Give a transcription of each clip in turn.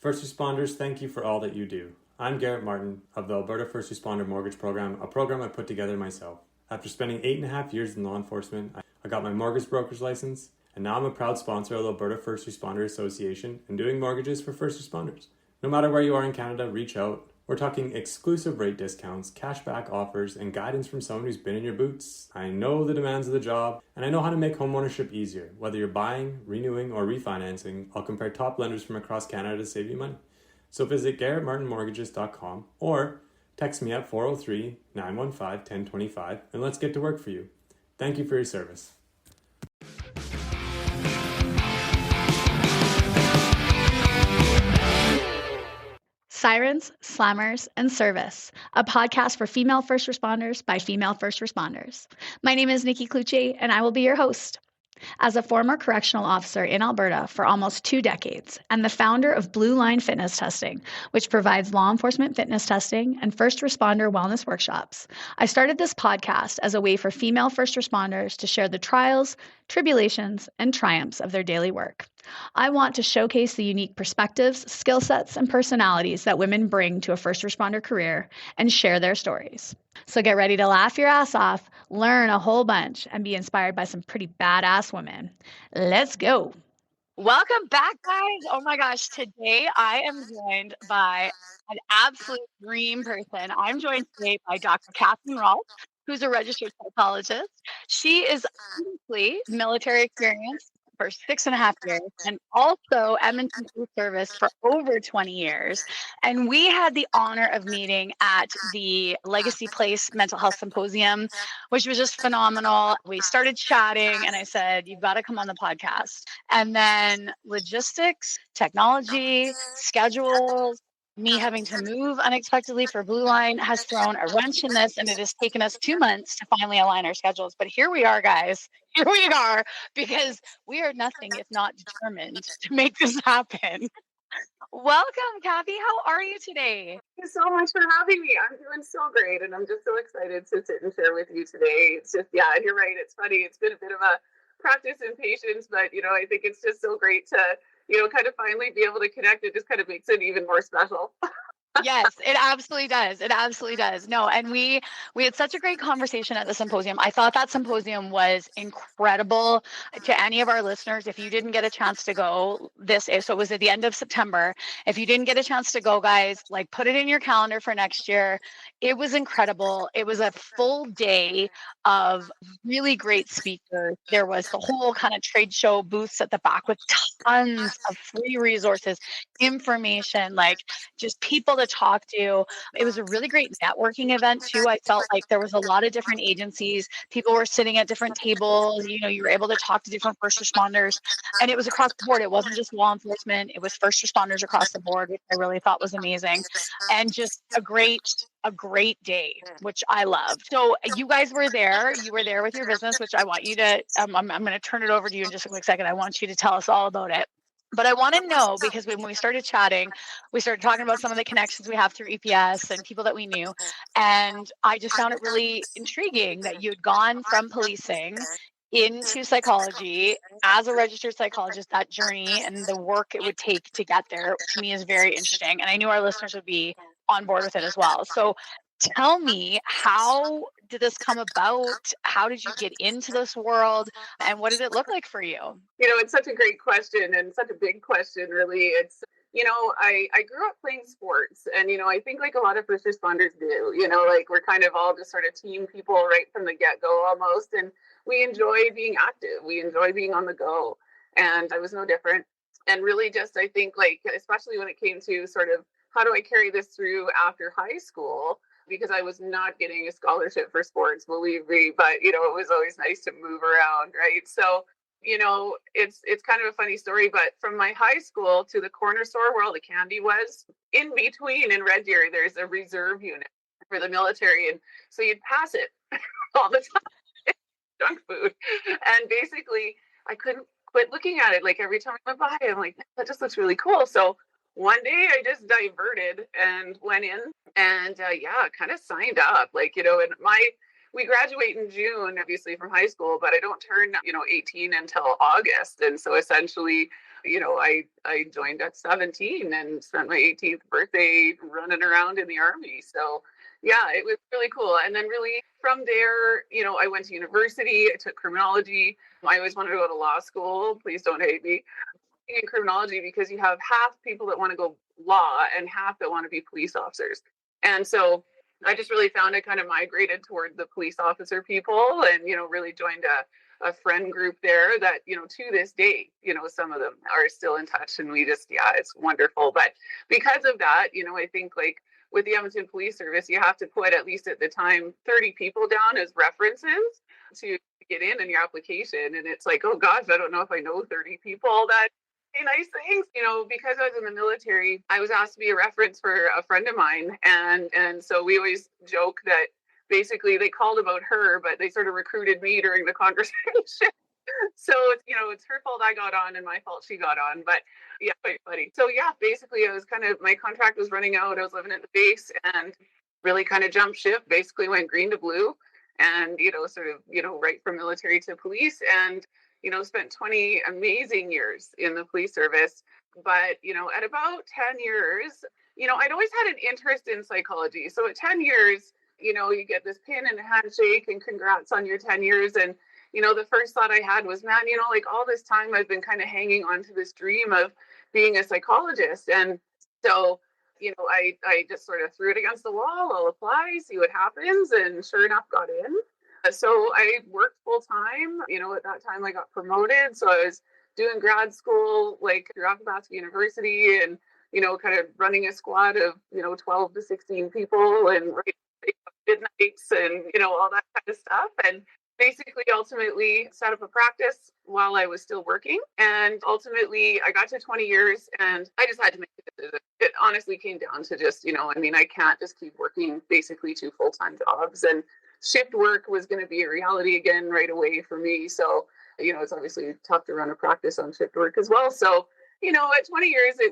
First responders, thank you for all that you do. I'm Garrett Martin of the Alberta First Responder Mortgage Program, a program I put together myself. After spending 8.5 years in law enforcement, I got my mortgage broker's license, and now I'm a proud sponsor of the Alberta First Responder Association and doing mortgages for first responders. No matter where you are in Canada, reach out. We're talking exclusive rate discounts, cashback offers, and guidance from someone who's been in your boots. I know the demands of the job, and I know how to make homeownership easier. Whether you're buying, renewing, or refinancing, I'll compare top lenders from across Canada to save you money. So visit garrettmartinmortgages.com or text me at 403-915-1025 and let's get to work for you. Thank you for your service. Sirens, Slammers, and Service, a podcast for female first responders by female first responders. My name is Nikki, and I will be your host. As a former correctional officer in Alberta for almost 2 decades and the founder of Blue Line Fitness Testing, which provides law enforcement fitness testing and first responder wellness workshops, I started this podcast as a way for female first responders to share the trials, tribulations, and triumphs of their daily work. I want to showcase the unique perspectives, skill sets, and personalities that women bring to a first responder career and share their stories. So get ready to laugh your ass off, learn a whole bunch, and be inspired by some pretty badass women. Let's go. Welcome back, guys. Oh my gosh, today I am joined by an absolute dream person. I'm joined today by Dr. Katherine Rolfe, who's a registered psychologist. She is honestly military experience for 6.5 years and also Edmonton Police Service for over 20 years. And we had the honor of meeting at the Legacy Place Mental Health Symposium, which was just phenomenal. We started chatting and I said, you've got to come on the podcast. And then logistics, technology, schedules, me having to move unexpectedly for Blue Line has thrown a wrench in this, and it has taken us 2 months to finally align our schedules. But here we are, guys. Here we are, because we are nothing if not determined to make this happen. Welcome, Kathy. How are you today? Thank you so much for having me. I'm doing so great, and I'm just so excited to sit and share with you today. It's just, yeah, you're right. It's funny. It's been a bit of a practice in patience, but, I think it's just so great to, kind of finally be able to connect. It just kind of makes it even more special. Yes, it absolutely does. It absolutely does. No, and we had such a great conversation at the symposium. I thought that symposium was incredible. To any of our listeners, if you didn't get a chance to go, so it was at the end of September. If you didn't get a chance to go, guys, put it in your calendar for next year. It was incredible. It was a full day of really great speakers. There was the whole kind of trade show booths at the back with tons of free resources, information, just people to talk to. It was a really great networking event too. I felt like there was a lot of different agencies. People were sitting at different tables. You were able to talk to different first responders, and it was across the board. It wasn't just law enforcement. It was first responders across the board, which I really thought was amazing, and just a great day, which I loved. So you guys were there. You were there with your business, which I want you to, I'm going to turn it over to you in just a quick second. I want you to tell us all about it. But I want to know, because when we started chatting, we started talking about some of the connections we have through EPS and people that we knew. And I just found it really intriguing that you had gone from policing into psychology as a registered psychologist. That journey and the work it would take to get there, to me, is very interesting. And I knew our listeners would be on board with it as well. So tell me, how did this come about? How did you get into this world? And what did it look like for you? It's such a great question and such a big question, really. It's, I grew up playing sports, and, I think like a lot of first responders do, we're kind of all just sort of team people right from the get-go almost. And we enjoy being active. We enjoy being on the go. And I was no different. And really just, I think, especially when it came to sort of, how do I carry this through after high school? Because I was not getting a scholarship for sports, believe me, but, it was always nice to move around, right? So, it's kind of a funny story, but from my high school to the corner store where all the candy was, in between in Red Deer, there's a reserve unit for the military. And so you'd pass it all the time, junk food. And basically, I couldn't quit looking at it. Every time I went by, I'm like, that just looks really cool. So one day I just diverted and went in and kind of signed up, and we graduate in June, obviously, from high school, but I don't turn, 18 until August. And so essentially I joined at 17 and spent my 18th birthday running around in the army. So yeah, it was really cool. And then really from there, I went to university, I took criminology. I always wanted to go to law school. Please don't hate me. In criminology, because you have half people that want to go law and half that want to be police officers. And so I just really found I kind of migrated toward the police officer people and, really joined a friend group there that, to this day, some of them are still in touch and we just, yeah, it's wonderful. But because of that, I think like with the Edmonton Police Service, you have to put at least at the time 30 people down as references to get in your application. And it's like, oh gosh, I don't know if I know 30 people that say nice things. Because I was in the military, I was asked to be a reference for a friend of mine. And so we always joke that basically they called about her, but they sort of recruited me during the conversation. So it's her fault I got on and my fault she got on. But yeah, quite funny. So yeah, basically I was my contract was running out. I was living at the base and really kind of jumped ship, basically went green to blue and, right from military to police and, spent 20 amazing years in the police service. But, at about 10 years, I'd always had an interest in psychology. So at 10 years, you get this pin and a handshake and congrats on your 10 years. And, the first thought I had was, man, like all this time I've been kind of hanging on to this dream of being a psychologist. And so, I just sort of threw it against the wall. I'll apply, see what happens. And sure enough, got in. So I worked full time. At that time I got promoted. So I was doing grad school, like through Athabasca University and, kind of running a squad of, 12 to 16 people and midnights and, all that kind of stuff. And basically ultimately set up a practice while I was still working. And ultimately I got to 20 years and I just had to make a decision. It honestly came down to just, I can't just keep working basically 2 full-time jobs. And shift work was going to be a reality again right away for me. So, it's obviously tough to run a practice on shift work as well. So, at 20 years, it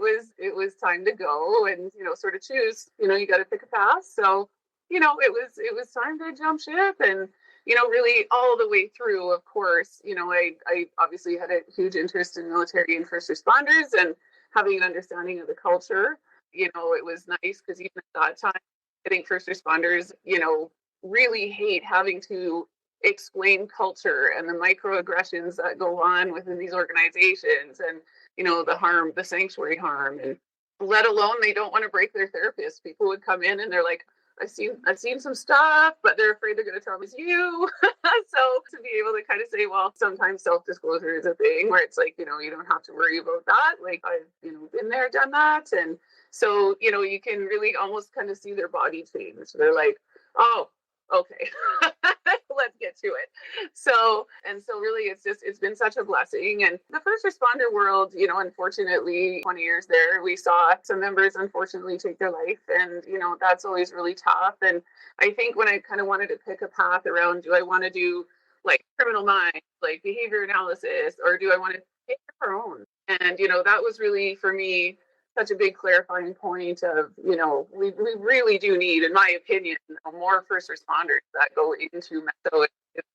was time to go and, sort of choose, you got to pick a path. So, it was time to jump ship and, really all the way through, of course, I obviously had a huge interest in military and first responders and having an understanding of the culture. It was nice because even at that time, I think first responders, really hate having to explain culture and the microaggressions that go on within these organizations and, the sanctuary harm, and let alone they don't want to break their therapist. People would come in and they're like, I've seen some stuff, but they're afraid they're going to tell me it's you. So to be able to kind of say, well, sometimes self-disclosure is a thing where it's like, you don't have to worry about that. Like I've, been there, done that. And so, you can really almost kind of see their body change. They're like, oh, okay, let's get to it. So really it's been such a blessing. And the first responder world, unfortunately 20 years there, we saw some members unfortunately take their life. And, that's always really tough. And I think when I kind of wanted to pick a path around, do I want to do like criminal minds, like behavior analysis, or do I want to take it for own? And, that was really for me such a big clarifying point of, we really do need, in my opinion, more first responders that go into so it's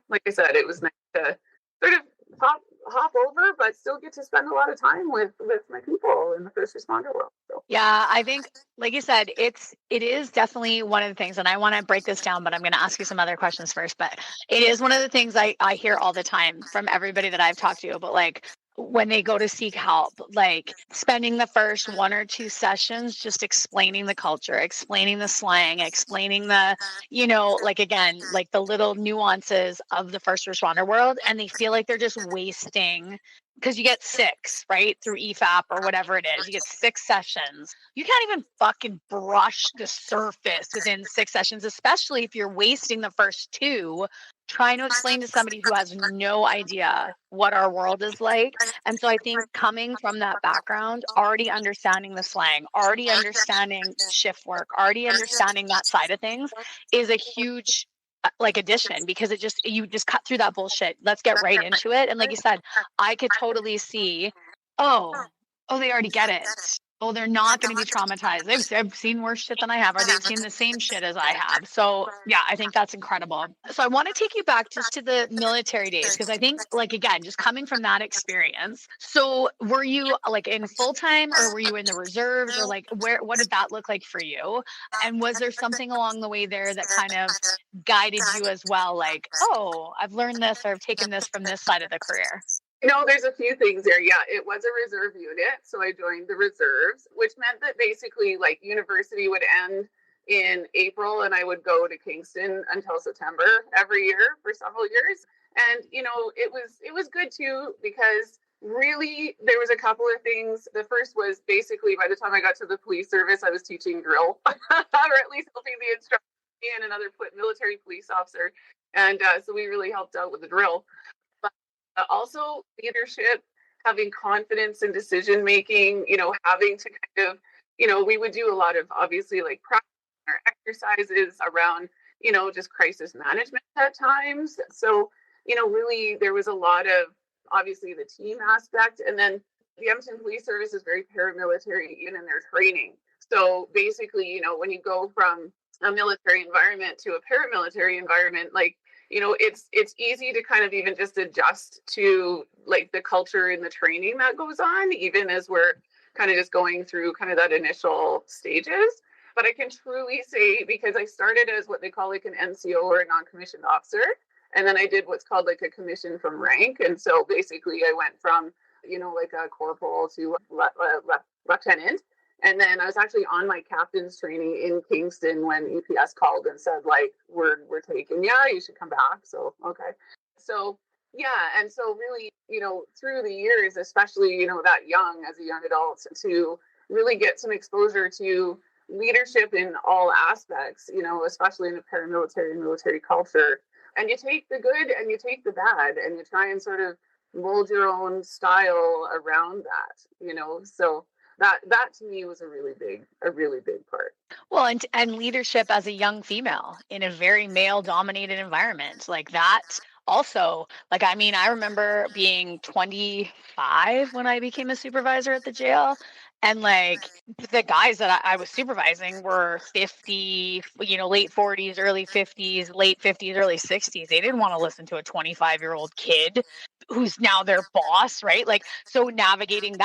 like I said, it was nice to sort of hop over, but still get to spend a lot of time with my people in the first responder world. So. Yeah, I think, like you said, it is definitely one of the things, and I want to break this down, but I'm going to ask you some other questions first. But it is one of the things I hear all the time from everybody that I've talked to about, like, when they go to seek help, like spending the first 1 or 2 sessions just explaining the culture, explaining the slang, explaining the, like, again, like the little nuances of the first responder world. And they feel like they're just wasting, because you get 6, right, through EFAP or whatever it is. You get 6 sessions. You can't even fucking brush the surface within 6 sessions, especially if you're wasting the first 2 trying to explain to somebody who has no idea what our world is like. And so I think coming from that background, already understanding the slang, already understanding shift work, already understanding that side of things is a huge addition, because you just cut through that bullshit. Let's get right into it. And like you said, I could totally see, oh, they already get it. Oh, they're not going to be traumatized. They've seen worse shit than I have, or they've seen the same shit as I have. So yeah, I think that's incredible. So I want to take you back just to the military days, because I think, like, again, just coming from that experience. So were you like in full time, or were you in the reserves, or like what did that look like for you? And was there something along the way there that kind of guided you as well? Like, oh, I've learned this, or I've taken this from this side of the career. There's a few things there. Yeah, it was a reserve unit. So I joined the reserves, which meant that basically like university would end in April and I would go to Kingston until September every year for several years. And, it was good too, because really there was a couple of things. The first was basically by the time I got to the police service, I was teaching drill, or at least helping the instructor and another military police officer. And so we really helped out with the drill. Also leadership, having confidence in decision making, having to kind of, we would do a lot of obviously like practice or exercises around, just crisis management at times. So, really there was a lot of obviously the team aspect. And then the Edmonton Police Service is very paramilitary even in their training. So basically, when you go from a military environment to a paramilitary environment, like, it's easy to kind of even just adjust to like the culture and the training that goes on, even as we're kind of just going through kind of that initial stages. But I can truly say, because I started as what they call like an NCO or a non-commissioned officer, and then I did what's called like a commission from rank. And so basically I went from, like a corporal to lieutenant. And then I was actually on my captain's training in Kingston when EPS called and said, like, we're taking, you should come back. So, okay. So, yeah. And so really, through the years, especially, that young as a young adult, to really get some exposure to leadership in all aspects, especially in the paramilitary and military culture. And you take the good and you take the bad and you try and sort of mold your own style around that, so that to me was a really big part. Well, and leadership as a young female in a very male dominated environment like that. Also, like, I mean, I remember being 25 when I became a supervisor at the jail. And like the guys that I was supervising were 50, late 40s, early 50s, late 50s, early 60s. They didn't want to listen to a 25-year-old kid who's now their boss, right? Like, so navigating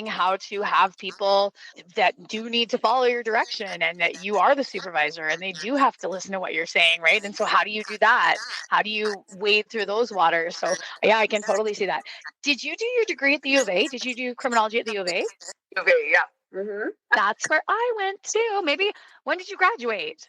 how to have people that do need to follow your direction and that you are the supervisor and they do have to listen to what you're saying, right? And so how do you do that? How do you wade through those waters? So yeah, I can totally see that. Did you do your degree at the U of A? Did you do criminology at the U of A? Okay, yeah. Mm-hmm. That's where I went too. Maybe, when did you graduate?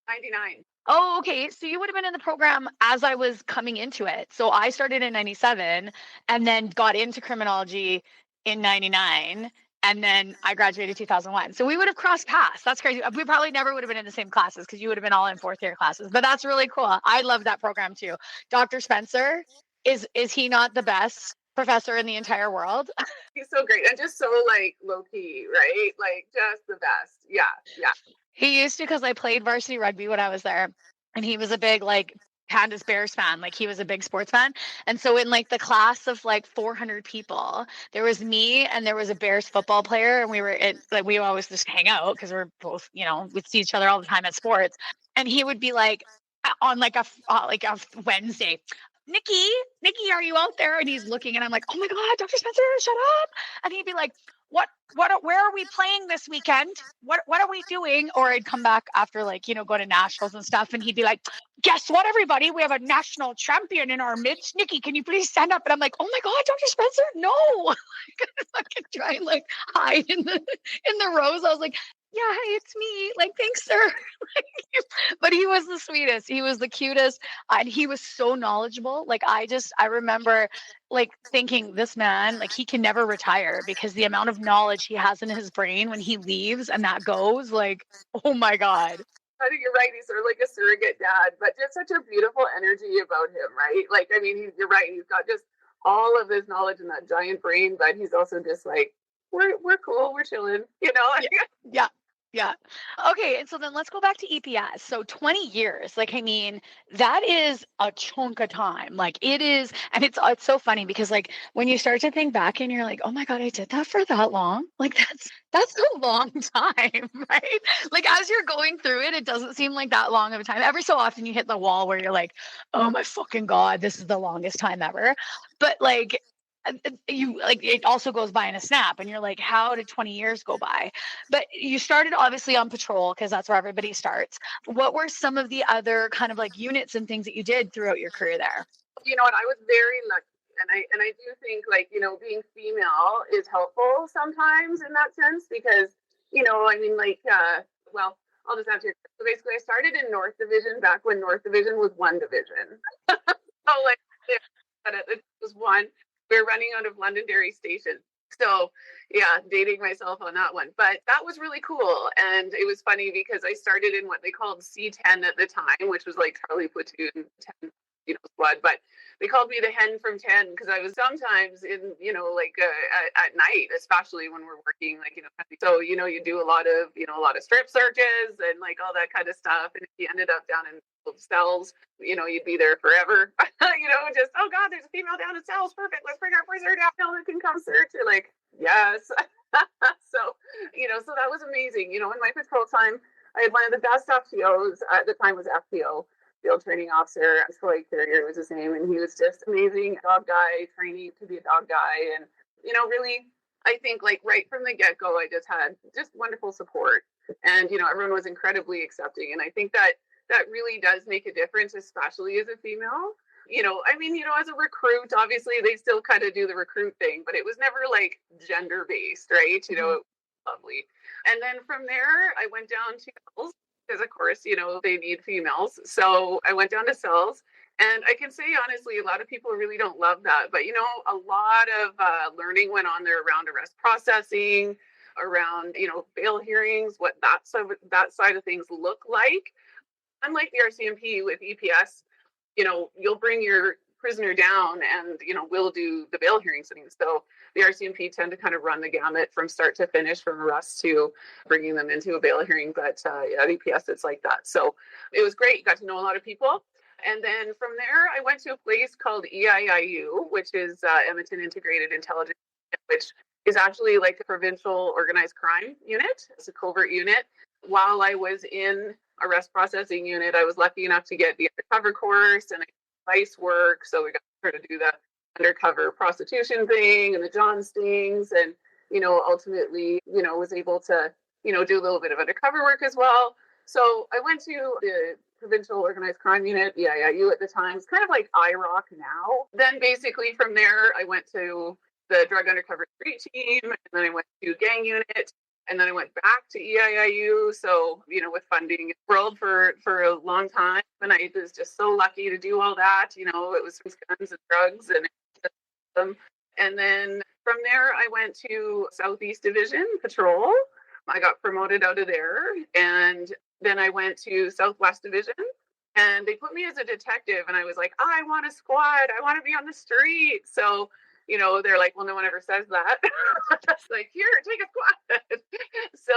99. Oh, okay. So you would have been in the program as I was coming into it. So I started in 97 and then got into criminology in 99. And then I graduated 2001. So we would have crossed paths. That's crazy. We probably never would have been in the same classes because you would have been all in fourth year classes. But that's really cool. I love that program too. Dr. Spencer, is he not the best professor in the entire world? He's so great and just so like low key, right? Like just the best. Yeah. He used to, because I played varsity rugby when I was there, and he was a big like Pandas Bears fan. Like he was a big sports fan. And so in like the class of like 400 people, there was me and there was a Bears football player, and we always just hang out because we're both, we'd see each other all the time at sports. And he would be like on like a Wednesday, Nikki, are you out there? And he's looking, and I'm like, oh my God, Dr. Spencer, shut up. And he'd be like, where are we playing this weekend? What are we doing? Or I'd come back after like, go to nationals and stuff. And he'd be like, guess what, everybody? We have a national champion in our midst. Nikki, can you please stand up? And I'm like, oh my God, Dr. Spencer, no. I could try and like hide in the rows. I was like, yeah, hey, it's me. Like, thanks, sir. But he was the sweetest. He was the cutest. And he was so knowledgeable. Like, I remember like thinking, this man, like, he can never retire because the amount of knowledge he has in his brain when he leaves and that goes, like, oh my God. I think you're right. He's sort of like a surrogate dad, but just such a beautiful energy about him, right? Like, I mean, you're right. He's got just all of this knowledge in that giant brain, but he's also just like, we're cool, we're chilling, Yeah. Yeah. Okay. And so then let's go back to EPS. So 20 years, like, I mean, that is a chunk of time. Like it is. And it's so funny because like when you start to think back and you're like, oh my God, I did that for that long. Like that's a long time, right? Like as you're going through it, it doesn't seem like that long of a time. Every so often you hit the wall where you're like, oh my fucking God, this is the longest time ever. But like, you like it also goes by in a snap and you're like, how did 20 years go by? But you started obviously on patrol because that's where everybody starts. What were some of the other kind of like units and things that you did throughout your career there? You know what? I was very lucky. And I do think like, being female is helpful sometimes in that sense because, I mean, like, well, I'll just answer. So basically, I started in North Division back when North Division was one division. So like, it was one. We were running out of Londonderry Station. So yeah, dating myself on that one. But that was really cool. And it was funny because I started in what they called C10 at the time, which was like Charlie Platoon 10, squad. But they called me the hen from 10 because I was sometimes in, like at night, especially when we're working, like, so, you do a lot of strip searches and like all that kind of stuff. And if you ended up down in cells, you'd be there forever, just, oh God, there's a female down in cells. Perfect. Let's bring our prisoner down that can come search. You're like, yes. So, so that was amazing. In my patrol time, I had one of the best FTOs at the time was FTO. Field training officer, Troy Carrier was his name, and he was just amazing dog guy, training to be a dog guy. And, really, I think like right from the get-go, I just had just wonderful support. And, everyone was incredibly accepting. And I think that really does make a difference, especially as a female. I mean, as a recruit, obviously they still kind of do the recruit thing, but it was never like gender-based, right? It was lovely. And then from there, I went down to because of course, they need females. So I went down to cells. And I can say, honestly, a lot of people really don't love that. But, a lot of learning went on there around arrest processing, around, bail hearings, what that side of things look like. Unlike the RCMP with EPS, you'll bring your prisoner down and, we'll do the bail hearing sittings. So the RCMP tend to kind of run the gamut from start to finish, from arrest to bringing them into a bail hearing. But at EPS, it's like that. So it was great. Got to know a lot of people. And then from there, I went to a place called EIIU, which is Edmonton Integrated Intelligence, which is actually like a provincial organized crime unit. It's a covert unit. While I was in arrest processing unit, I was lucky enough to get the undercover course and vice work. So we got to sort of do the undercover prostitution thing and the John stings, and ultimately was able to do a little bit of undercover work as well. So I went to the provincial organized crime unit, the EIIU at the time. It's kind of like IROC now. Then basically from there I went to the drug undercover street team, and then I went to gang unit. And then I went back to EIIU. So, with funding world for a long time. And I was just so lucky to do all that. It was guns and drugs and then from there, I went to Southeast Division Patrol. I got promoted out of there. And then I went to Southwest Division. And they put me as a detective. And I was like, I want a squad. I want to be on the street. So they're like, well, no one ever says that. It's like, here, take a squad. So,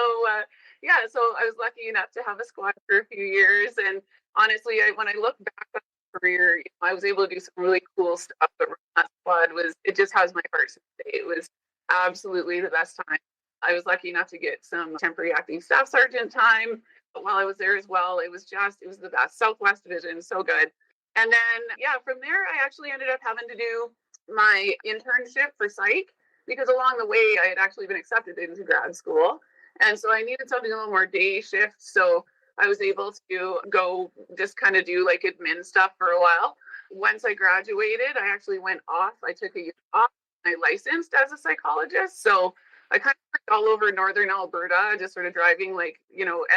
so I was lucky enough to have a squad for a few years. And honestly, when I look back on my career, I was able to do some really cool stuff. But that squad it just has my heart to say. It was absolutely the best time. I was lucky enough to get some temporary acting staff sergeant time. But while I was there as well, it was the best. Southwest Division, so good. And then, from there, I actually ended up having to do my internship for psych, because along the way I had actually been accepted into grad school, and so I needed something a little more day shift. So I was able to go just kind of do like admin stuff for a while. Once I graduated, I actually went off. I took a year off. I licensed as a psychologist, so I kind of worked all over northern Alberta, just sort of driving like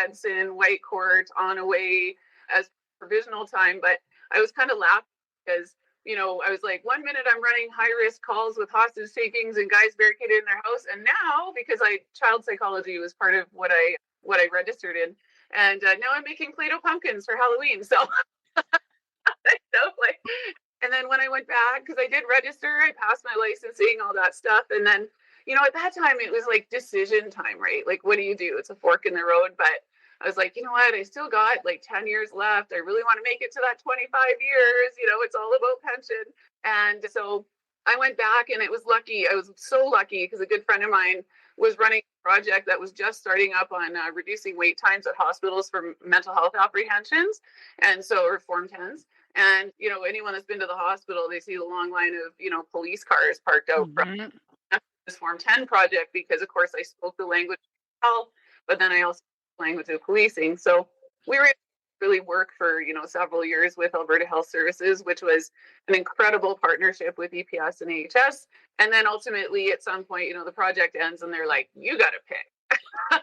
Edson, Whitecourt, on away as provisional time. But I was kind of laughing because I was like, 1 minute I'm running high risk calls with hostage takings and guys barricaded in their house. And now, because child psychology was part of what I registered in. And now I'm making Play-Doh pumpkins for Halloween. So, and then when I went back, because I did register, I passed my licensing, all that stuff. And then, at that time it was like decision time, right? Like, what do you do? It's a fork in the road. But I was like, you know what? I still got like 10 years left. I really want to make it to that 25 years. It's all about pension. And so I went back, and it was lucky. I was so lucky because a good friend of mine was running a project that was just starting up on reducing wait times at hospitals for mental health apprehensions. And so, or Form 10s. And, anyone that's been to the hospital, they see the long line of, police cars parked out from this Form 10 project, because of course I spoke the language of health, but then I also spoke the language of policing. So we were able to really work for, several years with Alberta Health Services, which was an incredible partnership with EPS and AHS. And then ultimately at some point, the project ends and they're like, you got to pick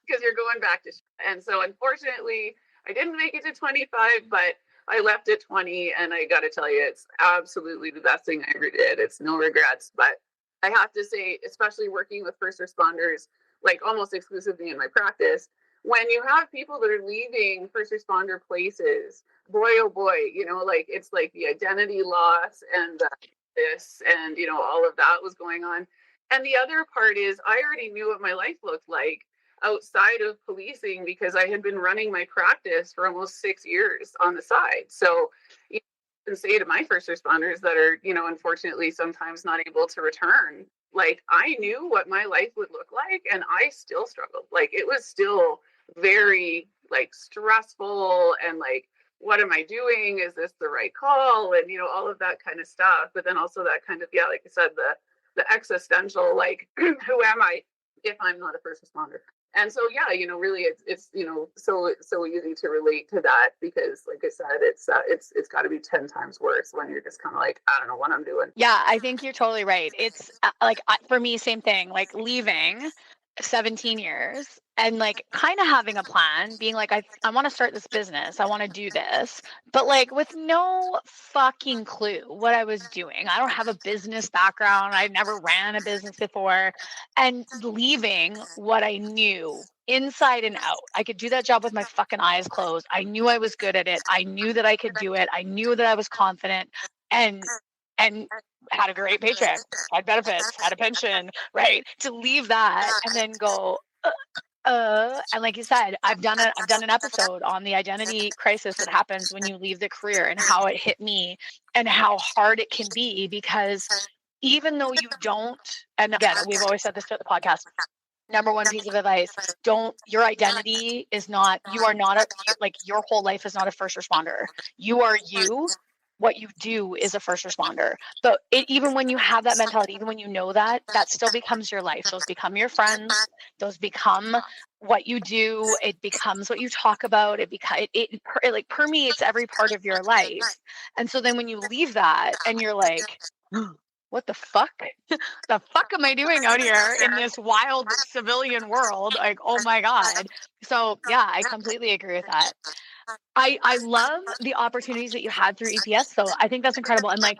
because you're going back to. And so unfortunately I didn't make it to 25, but I left at 20, and I got to tell you, it's absolutely the best thing I ever did. It's no regrets. But I have to say, especially working with first responders, like almost exclusively in my practice, when you have people that are leaving first responder places, boy, oh boy, like it's like the identity loss and this and, all of that was going on. And the other part is I already knew what my life looked like outside of policing, because I had been running my practice for almost 6 years on the side. So you can say to my first responders that are, unfortunately sometimes not able to return, like I knew what my life would look like, and I still struggled. Like it was still very like stressful, and like, what am I doing? Is this the right call? And, all of that kind of stuff. But then also that kind of, like I said, the existential, like, who am I if I'm not a first responder? And so, really, it's so easy to relate to that, because, like I said, it's got to be 10 times worse when you're just kind of like, I don't know what I'm doing. Yeah, I think you're totally right. It's like for me, same thing. Like leaving 17 years and like kind of having a plan, being like, I want to start this business. I want to do this, but like with no fucking clue what I was doing. I don't have a business background. I never ran a business before, and leaving what I knew inside and out. I could do that job with my fucking eyes closed. I knew I was good at it. I knew that I could do it. I knew that I was confident, and had a great paycheck, had benefits, had a pension, right? To leave that and then go, and like you said, I've done an episode on the identity crisis that happens when you leave the career, and how it hit me and how hard it can be, because even though you don't, and again, we've always said this throughout the podcast, number one piece of advice, your identity is not, you are not like your whole life is not a first responder. You are you. What you do is a first responder. But even when you have that mentality, even when you know that still becomes your life. Those become your friends. Those become what you do. It becomes what you talk about. It like permeates every part of your life. And so then when you leave that and you're like, what the fuck? The fuck am I doing out here in this wild civilian world? Like, oh my God. So yeah, I completely agree with that. I love the opportunities that you had through EPS, though. I think that's incredible. And like,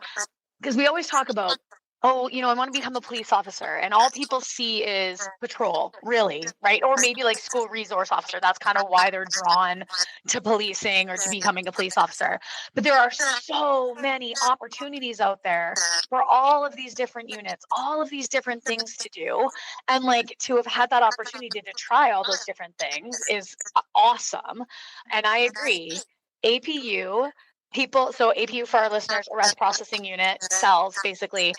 because we always talk about, oh, I want to become a police officer, and all people see is patrol, really, right? Or maybe like school resource officer. That's kind of why they're drawn to policing or to becoming a police officer. But there are so many opportunities out there for all of these different units, all of these different things to do. And like to have had that opportunity to try all those different things is awesome. And I agree. APU, so APU for our listeners, arrest processing unit, cells, basically.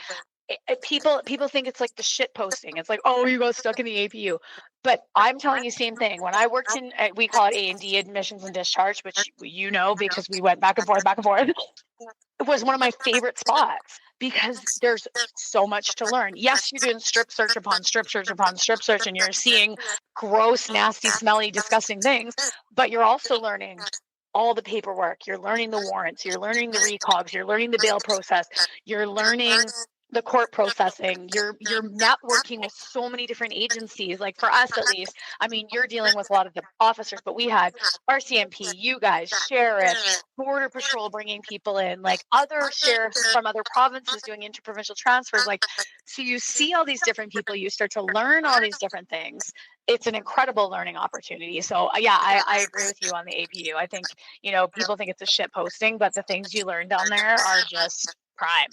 People think it's like the shit posting. It's like, oh, you got stuck in the APU. But I'm telling you, same thing. When I worked in, we call it A&D, admissions and discharge, which because we went back and forth. It was one of my favorite spots, because there's so much to learn. Yes, you're doing strip search upon strip search upon strip search, and you're seeing gross, nasty, smelly, disgusting things, but you're also learning all the paperwork. You're learning the warrants. You're learning the recogs. You're learning the bail process. You're learning the court processing. You're networking with so many different agencies. Like for us, at least, I mean, you're dealing with a lot of the officers, but we had RCMP, you guys, sheriff, border patrol bringing people in, like other sheriffs from other provinces doing interprovincial transfers. Like, so you see all these different people, you start to learn all these different things. It's an incredible learning opportunity. So yeah, I agree with you on the APU. I think, people think it's a shit posting, but the things you learn down there are just prime.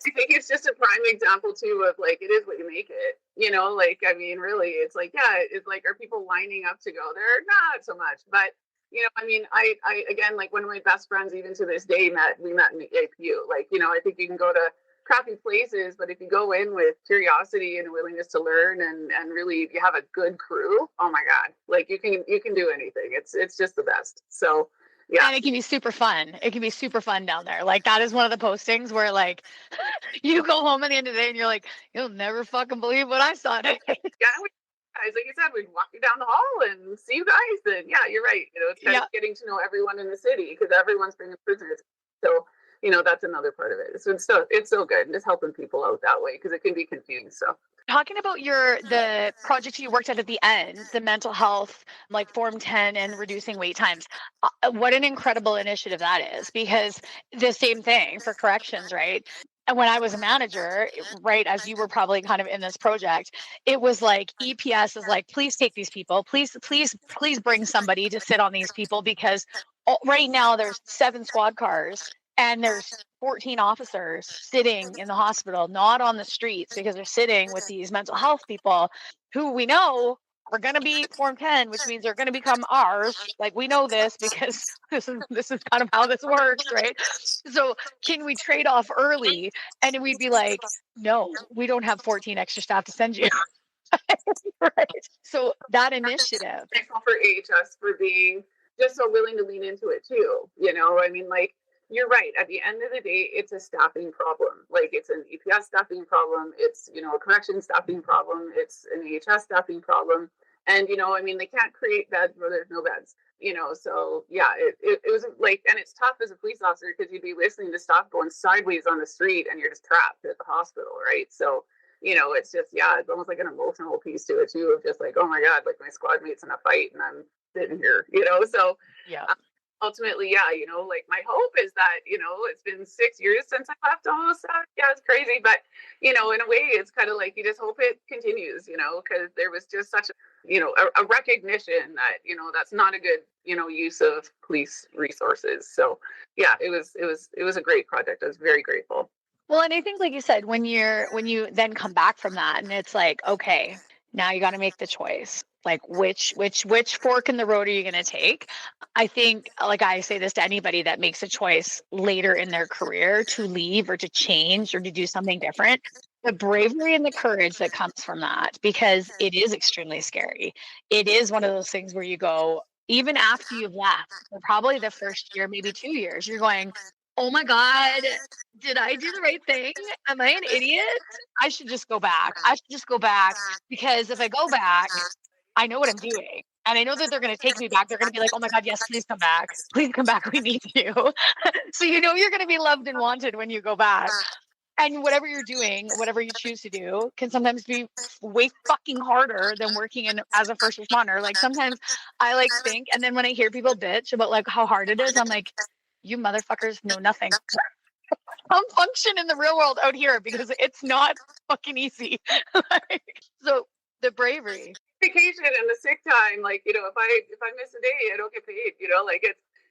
I think it's just a prime example too of like, it is what you make it, like, I mean, really, it's like, yeah, it's like, are people lining up to go there? Not so much, but I mean, I again, like one of my best friends, even to this day, we met in the APU. Like, I think you can go to crappy places, but if you go in with curiosity and a willingness to learn and really, if you have a good crew, oh my God, like you can do anything. It's just the best. So yeah. And it can be super fun. It can be super fun down there. Like that is one of the postings where like you go home at the end of the day and you're like, you'll never fucking believe what I saw today. Yeah, guys, like you said, we'd walk you down the hall and see you guys. And yeah, you're right. It's kind of getting to know everyone in the city because everyone's bringing prisoners. So, that's another part of it. So it's so good. And just helping people out that way because it can be confusing. So talking about the project you worked at the end, the mental health, like Form 10 and reducing wait times. What an incredible initiative that is, because the same thing for corrections, right? And when I was a manager, right, as you were probably kind of in this project, it was like EPS is like, please take these people, please bring somebody to sit on these people, because right now there's 7 squad cars and there's 14 officers sitting in the hospital, not on the streets, because they're sitting with these mental health people who we know are going to be Form 10, which means they're going to become ours. Like we know this because this is kind of how this works, right? So can we trade off early? And we'd be like, no, we don't have 14 extra staff to send you. Right. So that initiative. Thankful for AHS for being just so willing to lean into it too. I mean, like, you're right. At the end of the day, it's a staffing problem. Like it's an EPS staffing problem. It's, a correction staffing problem. It's an AHS staffing problem. And, I mean, they can't create beds where there's no beds, so yeah, it was like, and it's tough as a police officer because you'd be listening to stuff going sideways on the street and you're just trapped at the hospital. Right. So, it's just, yeah, it's almost like an emotional piece to it too, of just like, oh my God, like my squad mate's in a fight and I'm sitting here, so yeah. Ultimately, yeah, like my hope is that, it's been 6 years since I left almost. Yeah, it's crazy. But, in a way, it's kind of like you just hope it continues, because there was just such a recognition that, that's not a good, use of police resources. So, yeah, it was a great project. I was very grateful. Well, and I think, like you said, when you then come back from that and it's like, okay, now you got to make the choice. Like which fork in the road are you going to take? I think, like I say this to anybody that makes a choice later in their career to leave or to change or to do something different, the bravery and the courage that comes from that, because it is extremely scary. It is one of those things where you go, even after you've left, for probably the first year, maybe 2 years, you're going, oh my God, did I do the right thing? Am I an idiot? I should just go back. Because if I go back, I know what I'm doing. And I know that they're going to take me back. They're going to be like, oh my God, yes, please come back. Please come back. We need you. So you're going to be loved and wanted when you go back. And whatever you're doing, whatever you choose to do, can sometimes be way fucking harder than working as a first responder. Like sometimes I think, and then when I hear people bitch about like how hard it is, I'm like, you motherfuckers know nothing. Come function in the real world out here because it's not fucking easy. So the bravery. Vacation and the sick time, like, if I miss a day, I don't get paid, like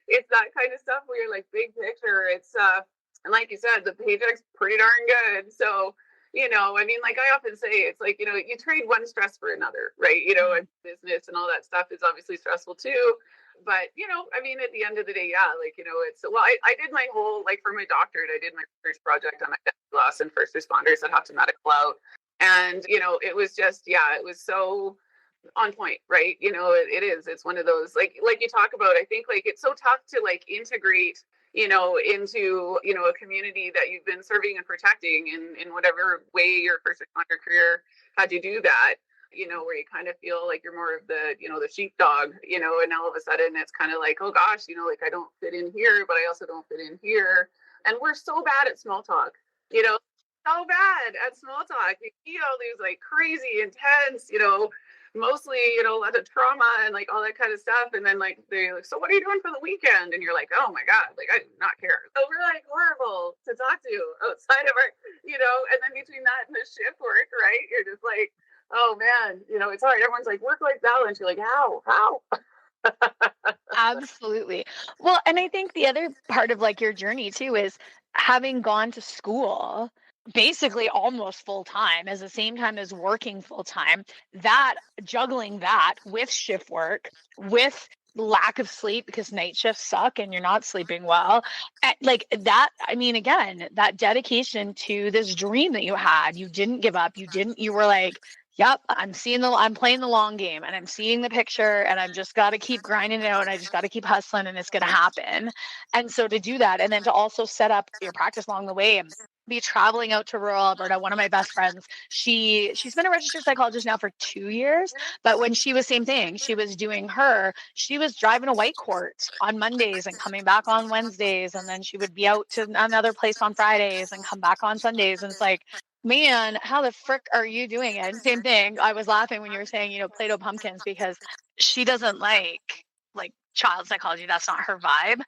it's that kind of stuff where you're like big picture. It's and like you said, the paycheck's pretty darn good. So, I mean, like I often say, it's like, you trade one stress for another, right? And business and all that stuff is obviously stressful too. But, I mean, at the end of the day, yeah, like, it's, well, I did my whole, like for my doctorate, I did my first project on identity loss and first responders that have to medical out. And, it was just, yeah, it was so on point, right? It is, it's one of those, like you talk about, I think like, it's so tough to like integrate, into, a community that you've been serving and protecting in whatever way your first responder career had you do that, where you kind of feel like you're more of the, the sheepdog, and all of a sudden it's kind of like, oh gosh, like I don't fit in here, but I also don't fit in here. And we're so bad at small talk, so bad at small talk. You see all these like crazy, intense, mostly, a lot of trauma and like all that kind of stuff. And then like, they're like, so what are you doing for the weekend? And you're like, oh my God, like I do not care. So we're like horrible to talk to outside of our, and then between that and the shift work, right? You're just like, oh man, it's hard. Everyone's like, work-life balance. You're like, how? Absolutely. Well, and I think the other part of like your journey too is having gone to school basically almost full time, as the same time as working full time, that juggling that with shift work, with lack of sleep because night shifts suck and you're not sleeping well, like that, I mean, again, that dedication to this dream that you had, you didn't give up, you were like, yep, I'm playing the long game, and I'm seeing the picture, and I've just got to keep grinding it out, and I just got to keep hustling, and it's going to happen. And so to do that, and then to also set up your practice along the way and be traveling out to rural Alberta. One of my best friends, she's been a registered psychologist now for 2 years, but when she was same thing, she was driving a white court on Mondays and coming back on Wednesdays, and then she would be out to another place on Fridays and come back on Sundays. And it's like, man, how the frick are you doing it? And same thing. I was laughing when you were saying, Play-Doh pumpkins, because she doesn't like child psychology. That's not her vibe.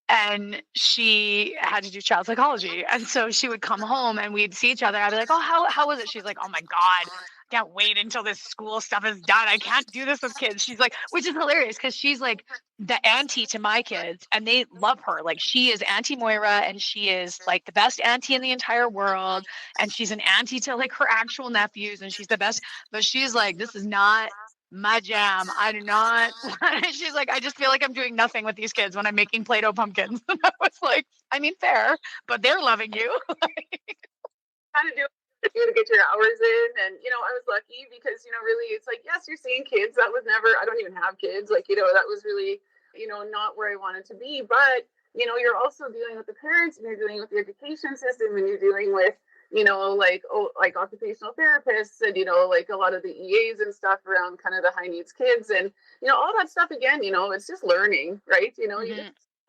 And she had to do child psychology. And so she would come home and we'd see each other. I'd be like, oh, how was it? She's like, oh my God, I can't wait until this school stuff is done. I can't do this with kids. She's like, which is hilarious because she's like the auntie to my kids and they love her. Like, she is Auntie Moira and she is like the best auntie in the entire world. And she's an auntie to like her actual nephews and she's the best. But she's like, this is not my jam. I do not. She's like, I just feel like I'm doing nothing with these kids when I'm making Play-Doh pumpkins. And I was like, I mean, fair, but they're loving you. Kind of do it to get your hours in. And, I was lucky because, really it's like, yes, you're seeing kids. That was never, I don't even have kids. Like, that was really, not where I wanted to be. But, you're also dealing with the parents and you're dealing with the education system and you're dealing with, like occupational therapists and, like a lot of the EAs and stuff around kind of the high needs kids and, all that stuff again, it's just learning, right?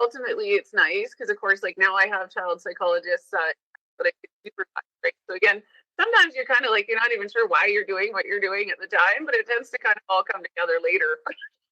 Ultimately it's nice because of course, like now I have child psychologists that I can supervise, right? So again, sometimes you're kind of like, you're not even sure why you're doing what you're doing at the time, but it tends to kind of all come together later,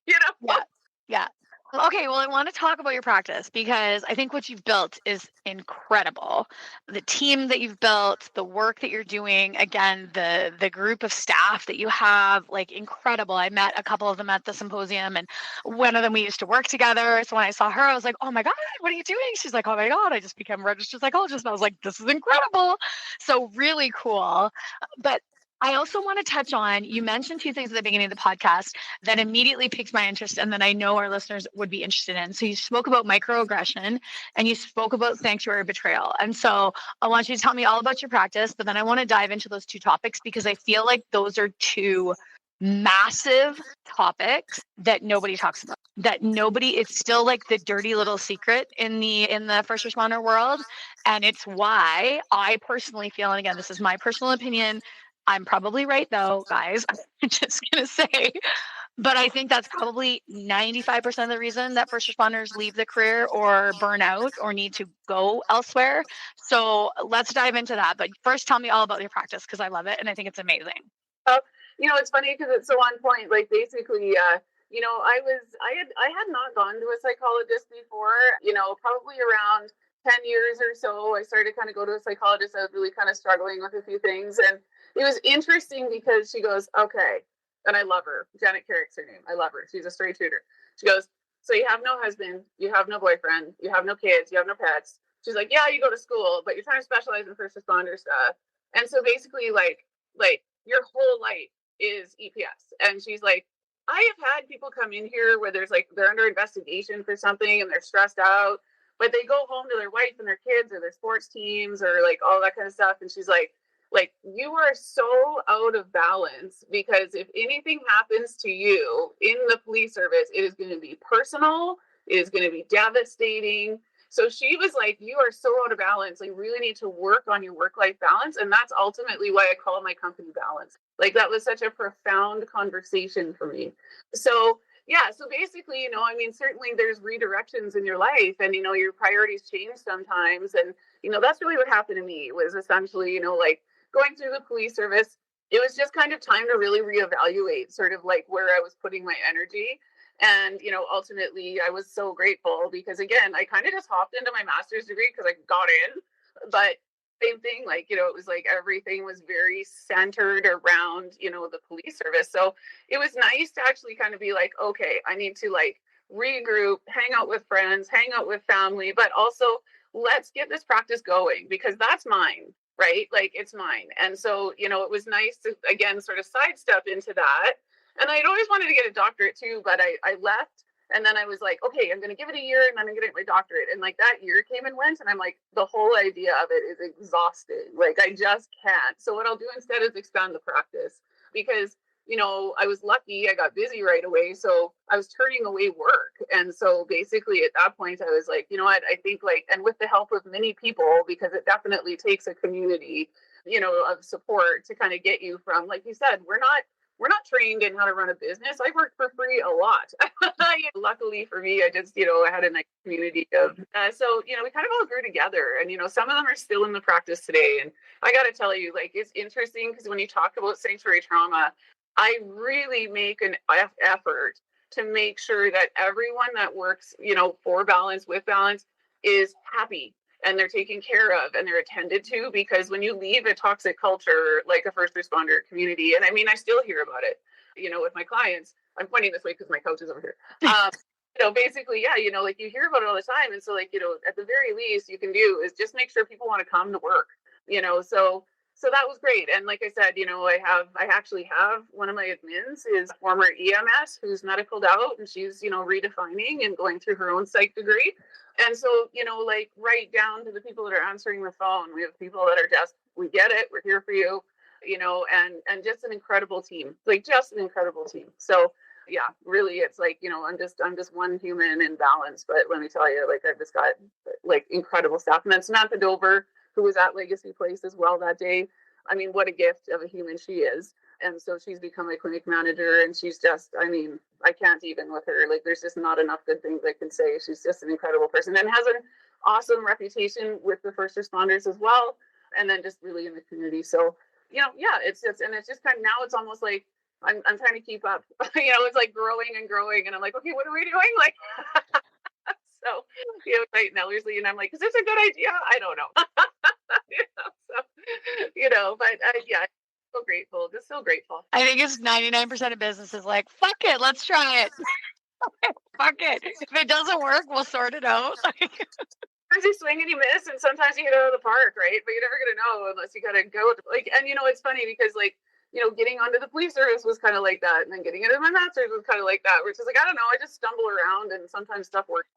Yeah. Yeah. Okay, well, I want to talk about your practice because I think what you've built is incredible. The team that you've built, the work that you're doing, again, the group of staff that you have, like incredible. I met a couple of them at the symposium and one of them we used to work together. So when I saw her, I was like, oh my God, what are you doing? She's like, oh my God, I just became a registered psychologist. And I was like, this is incredible. So really cool. But I also want to touch on, you mentioned two things at the beginning of the podcast that immediately piqued my interest and that I know our listeners would be interested in. So you spoke about microaggression and you spoke about sanctuary betrayal. And so I want you to tell me all about your practice, but then I want to dive into those two topics because I feel like those are two massive topics that nobody talks about, it's still like the dirty little secret in the first responder world. And it's why I personally feel, and again, this is my personal opinion, I'm probably right though, guys. I'm just going to say, but I think that's probably 95% of the reason that first responders leave the career or burn out or need to go elsewhere. So let's dive into that. But first, tell me all about your practice because I love it and I think it's amazing. It's funny because it's so on point. Like basically, I had not gone to a psychologist before, probably around 10 years or so. I started to kind of go to a psychologist. I was really kind of struggling with a few things. And it was interesting because she goes, okay, and I love her. Janet Carrick's her name. I love her. She's a straight shooter. She goes, so you have no husband, you have no boyfriend, you have no kids, you have no pets. She's like, yeah, you go to school, but you're trying to specialize in first responder stuff. And so basically like your whole life is EPS. And she's like, I have had people come in here where there's like, they're under investigation for something and they're stressed out, but they go home to their wife and their kids or their sports teams or like all that kind of stuff. And she's like, you are so out of balance because if anything happens to you in the police service, it is going to be personal. It is going to be devastating. So she was like, you are so out of balance. You really need to work on your work-life balance. And that's ultimately why I call my company Balance. Like that was such a profound conversation for me. So yeah, so basically, certainly there's redirections in your life and, your priorities change sometimes. And, that's really what happened to me was essentially, like going through the police service. It was just kind of time to really reevaluate sort of like where I was putting my energy. And, ultimately I was so grateful because again, I kind of just hopped into my master's degree because I got in, but same thing, like, it was like everything was very centered around, the police service. So it was nice to actually kind of be like, okay, I need to like regroup, hang out with friends, hang out with family, but also let's get this practice going because that's mine. right? Like it's mine. And so, it was nice to, again, sort of sidestep into that. And I'd always wanted to get a doctorate too, but I left. And then I was like, okay, I'm going to give it a year and then I'm going to get my doctorate. And like that year came and went. And I'm like, the whole idea of it is exhausting. Like I just can't. So what I'll do instead is expand the practice because, I was lucky. I got busy right away. So I was turning away work. And so basically at that point, I was like, you know what, I think and with the help of many people, because it definitely takes a community, of support to kind of get you from, like you said, we're not trained in how to run a business. I worked for free a lot. Luckily for me, I just, I had a nice community of, so, we kind of all grew together and, some of them are still in the practice today. And I got to tell you, it's interesting because when you talk about sanctuary trauma, I really make an effort to make sure that everyone that works, for balance, with balance is happy and they're taken care of and they're attended to, because when you leave a toxic culture like a first responder community, and I mean, I still hear about it, with my clients. I'm pointing this way because my couch is over here. Basically, yeah, you hear about it all the time. And so at the very least you can do is just make sure people want to come to work, so that was great. And like I said, I actually have one of my admins is former EMS who's medicaled out and she's, redefining and going through her own psych degree. And so, right down to the people that are answering the phone, we have people that are just, we get it, we're here for you, and just an incredible team, just an incredible team. So yeah, really, it's I'm just one human in balance, but let me tell you, I've just got incredible staff. And then Samantha Dover, who was at Legacy Place as well that day. I mean, what a gift of a human she is. And so she's become a clinic manager and she's just, I mean, I can't even with her, there's just not enough good things I can say. She's just an incredible person and has an awesome reputation with the first responders as well. And then just really in the community. So, yeah, it's just kind of, now it's almost like I'm trying to keep up, it's growing and growing. And I'm like, okay, what are we doing? So, right now, usually, and I'm like, is this a good idea? I don't know. But yeah, so grateful, just so grateful. I think it's 99% of businesses fuck it, let's try it. Fuck it. If it doesn't work, we'll sort it out. Sometimes you swing and you miss, and sometimes you hit it out of the park, right? But you're never going to know unless you got to go. And it's funny because getting onto the police service was kind of like that. And then getting into my master's was kind of like that, which is I don't know. I just stumble around and sometimes stuff works.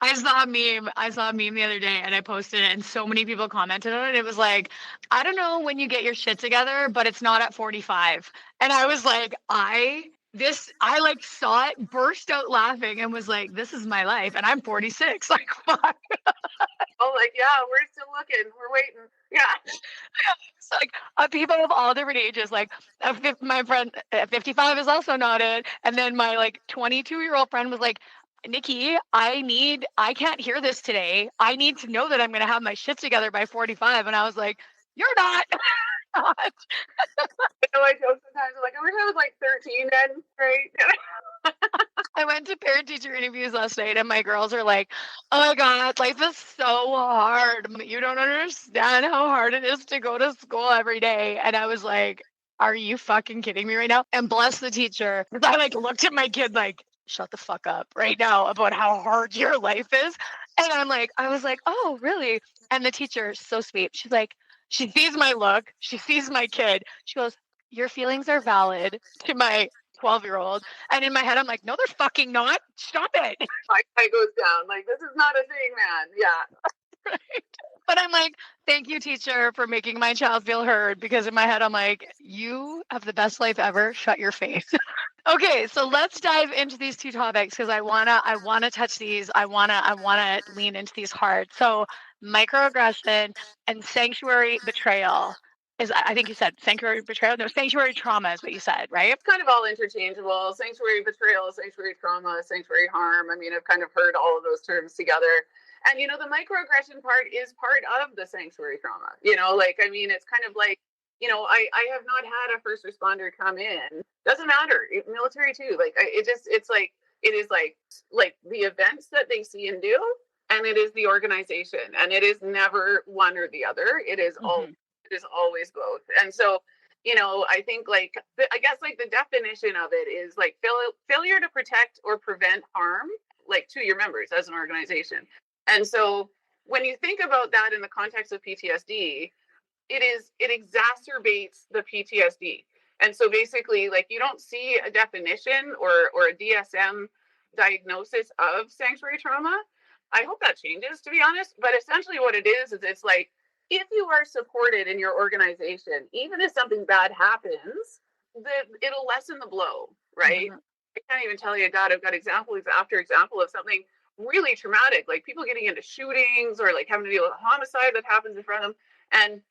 I saw a meme the other day and I posted it and so many people commented on it. It was I don't know when you get your shit together, but it's not at 45. And I was I saw it, burst out laughing and was this is my life. And I'm 46. Fuck. Oh, yeah, we're still looking. We're waiting. Yeah. It's people of all different ages. My friend 55 is also not it. And then my 22-year-old friend was Nikki, I can't hear this today. I need to know that I'm going to have my shit together by 45. And I was you're not. I joke sometimes. I wish I was 13 then, right? I went to parent-teacher interviews last night and my girls are oh my God, life is so hard. You don't understand how hard it is to go to school every day. And I was are you fucking kidding me right now? And bless the teacher. Because I looked at my kid shut the fuck up right now about how hard your life is. And I was oh, really? And the teacher is so sweet. She's she sees my look. She sees my kid. She goes, your feelings are valid to my 12-year-old. And in my head, I'm no, they're fucking not. Stop it. My eye goes down. This is not a thing, man. Yeah. Right. But I'm thank you, teacher, for making my child feel heard. Because in my head, I'm you have the best life ever. Shut your face. Okay, so let's dive into these two topics because I wanna touch these. I wanna lean into these hard. So microaggression and sanctuary betrayal is, I think you said sanctuary betrayal. No, sanctuary trauma is what you said, right? It's kind of all interchangeable. Sanctuary betrayal, sanctuary trauma, sanctuary harm. I mean, I've kind of heard all of those terms together. And the microaggression part is part of the sanctuary trauma. I mean, it's kind of I have not had a first responder come in. Doesn't matter. Military too. It is the events that they see and do, and it is the organization, and it is never one or the other. It is it is always both. And so, I think I guess the definition of it is failure to protect or prevent harm to your members as an organization. And so when you think about that in the context of PTSD, it exacerbates the PTSD. And so basically, like, you don't see a definition or a DSM diagnosis of sanctuary trauma. I hope that changes, to be honest. But essentially what it is it's like, if you are supported in your organization, even if something bad happens, it'll lessen the blow, right? Mhm. I can't even tell you, I've got example after example of something really traumatic, like people getting into shootings or like having to deal with a homicide that happens in front of them. And,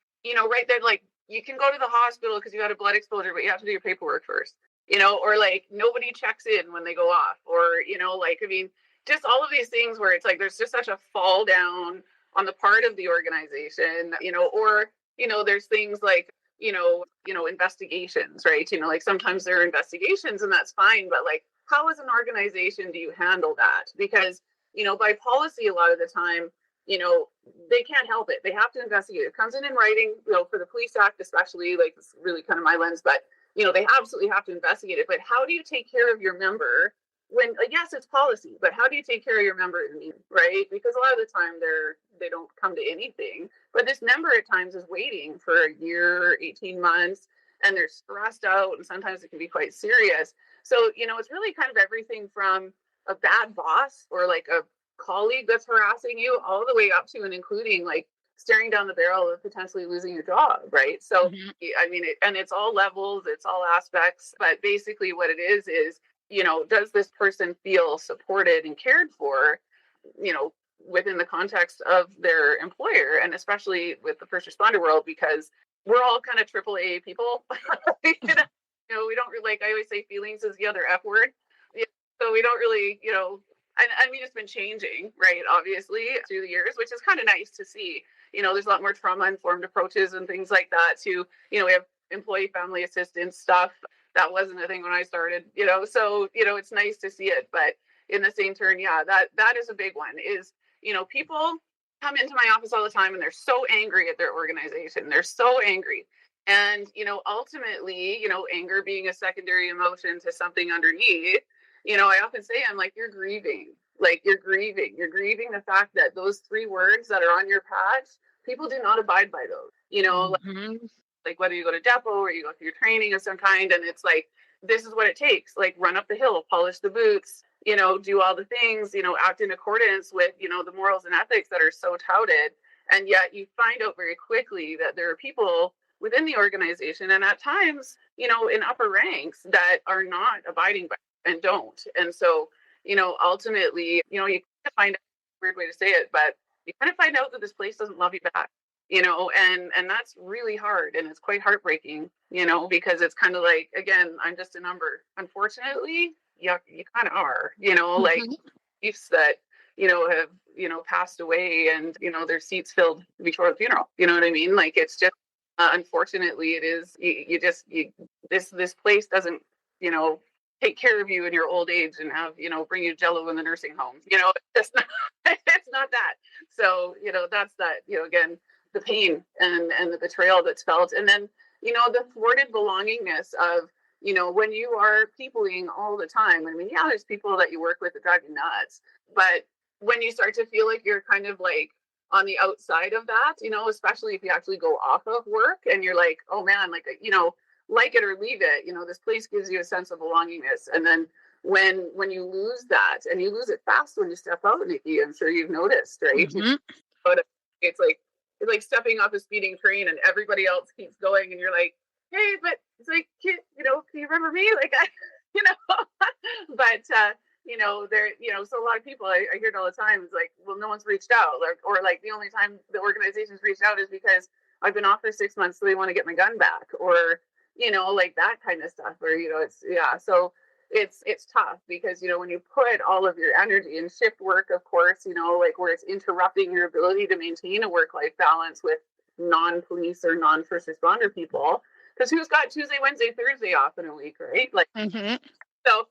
right there, like, you can go to the hospital because you had a blood exposure, but you have to do your paperwork first, or like nobody checks in when they go off, or, like, I mean, just all of these things where it's like there's just such a fall down on the part of the organization, or, there's things like, investigations, right? Like sometimes there are investigations and that's fine, but like, how as an organization do you handle that? Because, by policy, a lot of the time, they can't help it. They have to investigate. It comes in writing, for the Police Act, especially, like, it's really kind of my lens, but, they absolutely have to investigate it. But how do you take care of your member when, like, yes, it's policy, but how do you take care of your member in need, right? Because a lot of the time they don't come to anything, but this member at times is waiting for a year, 18 months, and they're stressed out, and sometimes it can be quite serious. So, it's really kind of everything from a bad boss or like a colleague that's harassing you all the way up to and including like staring down the barrel of potentially losing your job, right? So, Mhm. I mean, and it's all levels, it's all aspects, but basically what it is, does this person feel supported and cared for, within the context of their employer, and especially with the first responder world, because we're all kind of AAA people. We don't really, like I always say, feelings is the other F word. So we don't really, and I mean, it's been changing, right? Obviously, through the years, which is kind of nice to see. There's a lot more trauma-informed approaches and things like that too. We have employee family assistance stuff. That wasn't a thing when I started, so, it's nice to see it. But in the same turn, yeah, that is a big one is, people come into my office all the time and they're so angry at their organization. They're so angry. And, ultimately, anger being a secondary emotion to something underneath, I often say, I'm like, you're grieving. Like, you're grieving. You're grieving the fact that those 3 words that are on your patch, people do not abide by those, Mhm. like whether you go to depot or you go through training of some kind. And it's like, this is what it takes. Like, run up the hill, polish the boots, do all the things, act in accordance with, the morals and ethics that are so touted. And yet you find out very quickly that there are people within the organization and at times, in upper ranks that are not abiding by and don't. And so, ultimately, you kind of find out, weird way to say it, but you kind of find out that this place doesn't love you back, and that's really hard. And it's quite heartbreaking, because it's kind of like, again, I'm just a number. Unfortunately, you kind of are, like Mhm. chiefs that, have, passed away and, their seats filled before the funeral. You know what I mean? Like, it's just, unfortunately, it is, this place doesn't, take care of you in your old age and have, bring you Jello in the nursing home. It's not, it's not that. So, that's that, again, the pain and the betrayal that's felt. And then, the thwarted belongingness of, when you are peopling all the time. I mean, yeah, there's people that you work with that drive you nuts, but when you start to feel like you're kind of like on the outside of that, especially if you actually go off of work and you're like, oh man, like, like it or leave it, this place gives you a sense of belongingness. And then when you lose that, and you lose it fast when you step out, Nikki, I'm sure you've noticed, right? Mhm. It's like, stepping off a speeding train and everybody else keeps going and you're like, hey, but it's like, can you remember me? Like, you know, but, so a lot of people, I hear it all the time. It's like, well, no one's reached out, or like the only time the organization's reached out is because I've been off for 6 months, so they want to get my gun back, or, like that kind of stuff, or, it's, yeah. So it's tough because, when you put all of your energy in shift work, of course, like where it's interrupting your ability to maintain a work-life balance with non-police or non-first responder people, because who's got Tuesday, Wednesday, Thursday off in a week, right? Like, Mhm. so,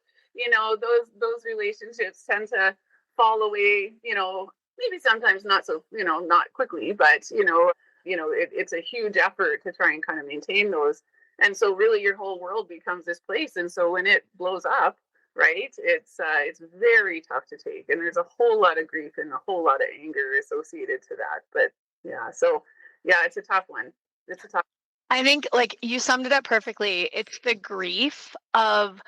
those relationships tend to fall away, maybe sometimes not so, not quickly, but, it's a huge effort to try and kind of maintain those. And so really your whole world becomes this place. And so when it blows up, right, it's very tough to take. And there's a whole lot of grief and a whole lot of anger associated to that. But yeah, so yeah, it's a tough one. It's a tough. I think like you summed it up perfectly. It's the grief of,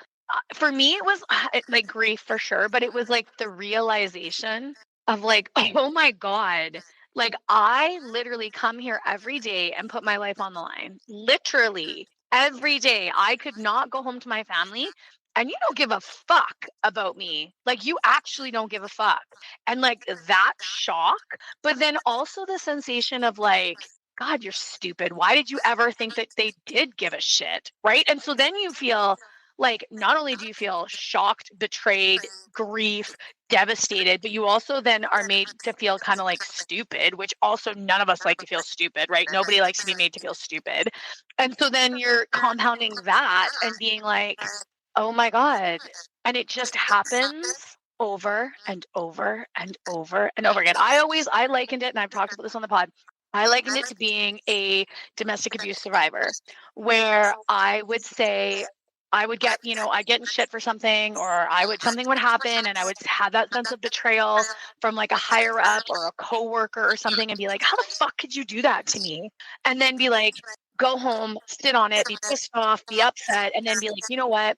for me, it was like grief for sure, but it was like the realization of like, oh my God, like I literally come here every day and put my life on the line. Literally every day. I could not go home to my family and you don't give a fuck about me. Like you actually don't give a fuck. And like that shock, but then also the sensation of like, God, you're stupid. Why did you ever think that they did give a shit? Right. And so then you feel like not only do you feel shocked, betrayed, grief, devastated, but you also then are made to feel kind of like stupid, which also none of us like to feel stupid, right? Nobody likes to be made to feel stupid. And so then you're compounding that and being like, oh my God. And it just happens over and over and over and over again. I likened it, and I've talked about this on the pod. I likened it to being a domestic abuse survivor, where I would say I would get, I'd get in shit for something, or something would happen and I would have that sense of betrayal from like a higher up or a coworker or something and be like, how the fuck could you do that to me? And then be like, go home, sit on it, be pissed off, be upset, and then be like, you know what?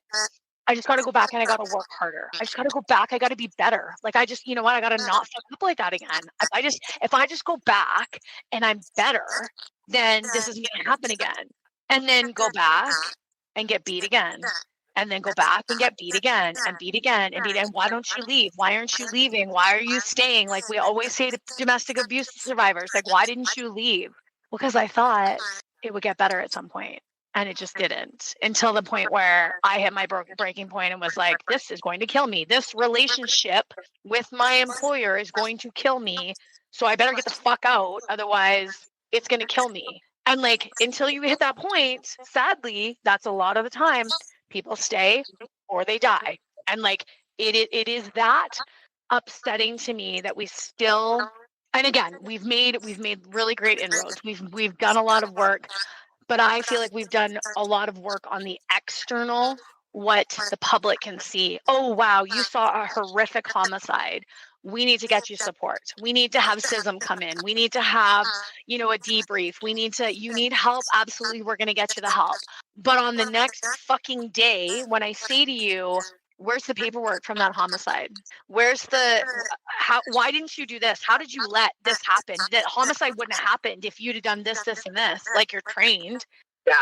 I just got to go back and I got to work harder. I just got to go back. I got to be better. Like I just, you know what? I got to not fuck up like that again. If I just go back and I'm better, then this isn't going to happen again. And then go back and get beat again. And then go back and get beat again and beat again and beat. And why don't you leave? Why aren't you leaving? Why are you staying? Like we always say to domestic abuse survivors, like, why didn't you leave? Because I thought it would get better at some point. And it just didn't, until the point where I hit my breaking point and was like, this is going to kill me. This relationship with my employer is going to kill me. So I better get the fuck out. Otherwise, it's going to kill me. And like, until you hit that point, sadly, that's a lot of the time, people stay or they die. And like, it is that upsetting to me that we still, and again, we've made really great inroads. We've done a lot of work. But I feel like we've done a lot of work on the external, what the public can see. Oh, wow, you saw a horrific homicide. We need to get you support. We need to have CISM come in. We need to have, a debrief. You need help. Absolutely, we're going to get you the help. But on the next fucking day, when I say to you, where's the paperwork from that homicide? Why didn't you do this? How did you let this happen? That homicide wouldn't have happened if you'd have done this, this, and this, like you're trained. Yeah.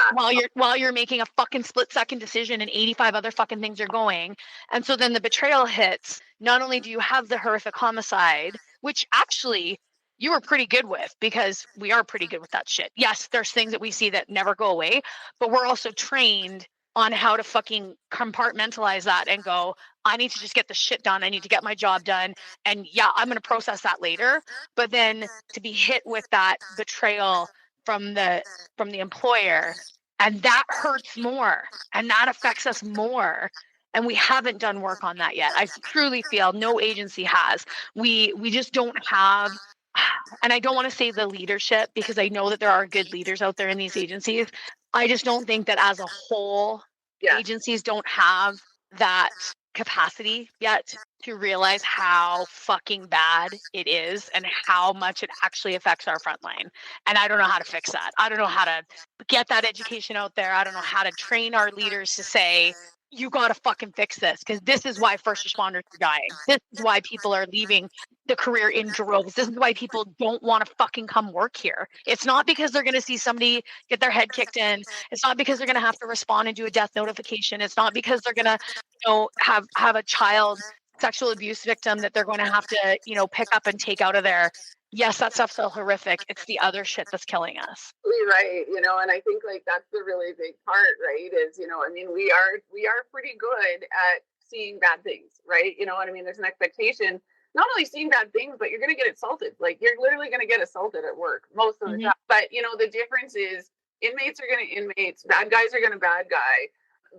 While you're making a fucking split second decision and 85 other fucking things are going. And so then the betrayal hits. Not only do you have the horrific homicide, which actually you were pretty good with, because we are pretty good with that shit. Yes, there's things that we see that never go away, but we're also trained on how to fucking compartmentalize that and go, I need to just get the shit done. I need to get my job done. And yeah, I'm going to process that later. But then to be hit with that betrayal from the employer, and that hurts more and that affects us more. And we haven't done work on that yet. I truly feel no agency has. We just don't have, and I don't want to say the leadership, because I know that there are good leaders out there in these agencies. I just don't think that as a whole, agencies don't have that capacity yet to realize how fucking bad it is and how much it actually affects our frontline. And I don't know how to fix that. I don't know how to get that education out there. I don't know how to train our leaders to say, you got to fucking fix this, because this is why first responders are dying. This is why people are leaving the career in droves. This is why people don't want to fucking come work here. It's not because they're going to see somebody get their head kicked in. It's not because they're going to have to respond and do a death notification. It's not because they're going to, have a child sexual abuse victim that they're going to have to, pick up and take out of there. Yes, that stuff's so horrific. It's the other shit that's killing us. Right. And I think like that's the really big part, right? Is, we are pretty good at seeing bad things, right? There's an expectation, not only seeing bad things, but you're going to get assaulted. Like you're literally going to get assaulted at work most of the time. But, the difference is inmates are going to inmates, bad guys are going to bad guy.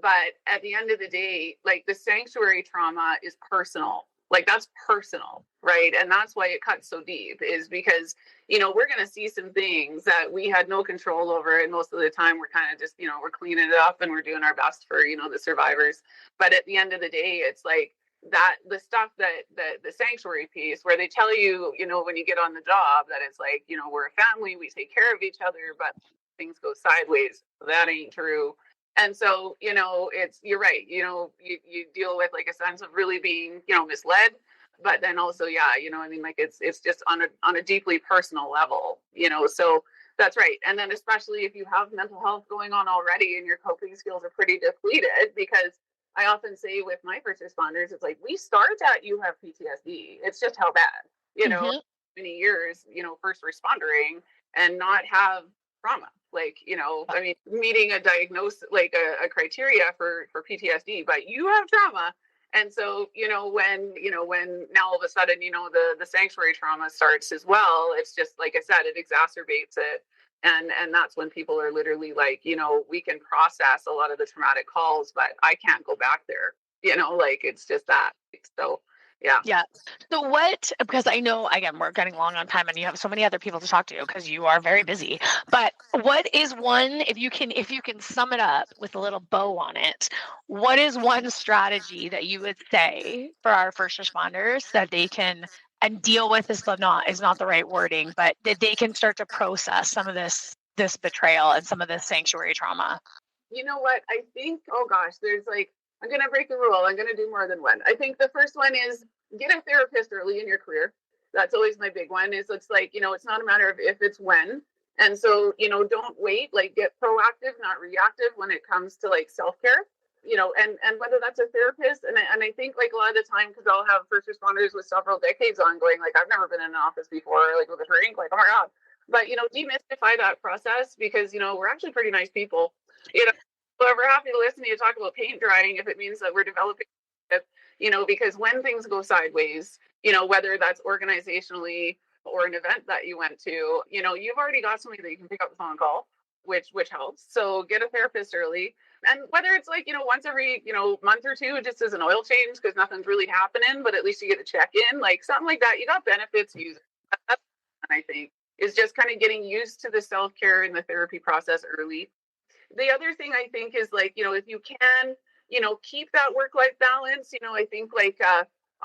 But at the end of the day, like the sanctuary trauma is personal. Like that's personal, right? And that's why it cuts so deep, is because, we're going to see some things that we had no control over. And most of the time we're kind of just, we're cleaning it up and we're doing our best for, the survivors. But at the end of the day, it's like that, the stuff that the sanctuary piece where they tell you, when you get on the job that it's like, we're a family, we take care of each other. But things go sideways. That ain't true. And so, you're right. You deal with like a sense of really being, misled, but then also, yeah, like it's just on a deeply personal level, so that's right. And then especially if you have mental health going on already and your coping skills are pretty depleted, because I often say with my first responders, it's like, we start at you have PTSD. It's just how bad, many years, first respondering and not have trauma. Like, I mean, meeting a diagnosis, like a criteria for PTSD, but you have trauma. And so, when now all of a sudden, the sanctuary trauma starts as well, it's just, like I said, it exacerbates it. And that's when people are literally like, we can process a lot of the traumatic calls, but I can't go back there, like it's just that. So, yeah. Yeah. So what, because I know, again, we're getting long on time and you have so many other people to talk to because you are very busy, but what is one, if you can sum it up with a little bow on it, what is one strategy that you would say for our first responders that they can, and deal with is not the right wording, but that they can start to process some of this betrayal and some of this sanctuary trauma? You know what? I think, oh gosh, there's like, I'm going to break the rule. I'm going to do more than one. I think the first one is get a therapist early in your career. That's always my big one. Is it's like, it's not a matter of if, it's when. And so, don't wait, like get proactive, not reactive when it comes to like self-care, and whether that's a therapist. And I think like a lot of the time, because I'll have first responders with several decades ongoing, like I've never been in an office before, like with a drink, like, oh my God. But, demystify that process because, we're actually pretty nice people, So we're happy to listen to you talk about paint drying if it means that we're developing, because when things go sideways, whether that's organizationally or an event that you went to, you've already got somebody that you can pick up the phone call, which helps. So get a therapist early. And whether it's like, once every, month or two, just as an oil change because nothing's really happening, but at least you get a check in, like something like that. You got benefits using it. That's, I think, is just kind of getting used to the self-care and the therapy process early. The other thing I think is like, if you can, keep that work-life balance, I think like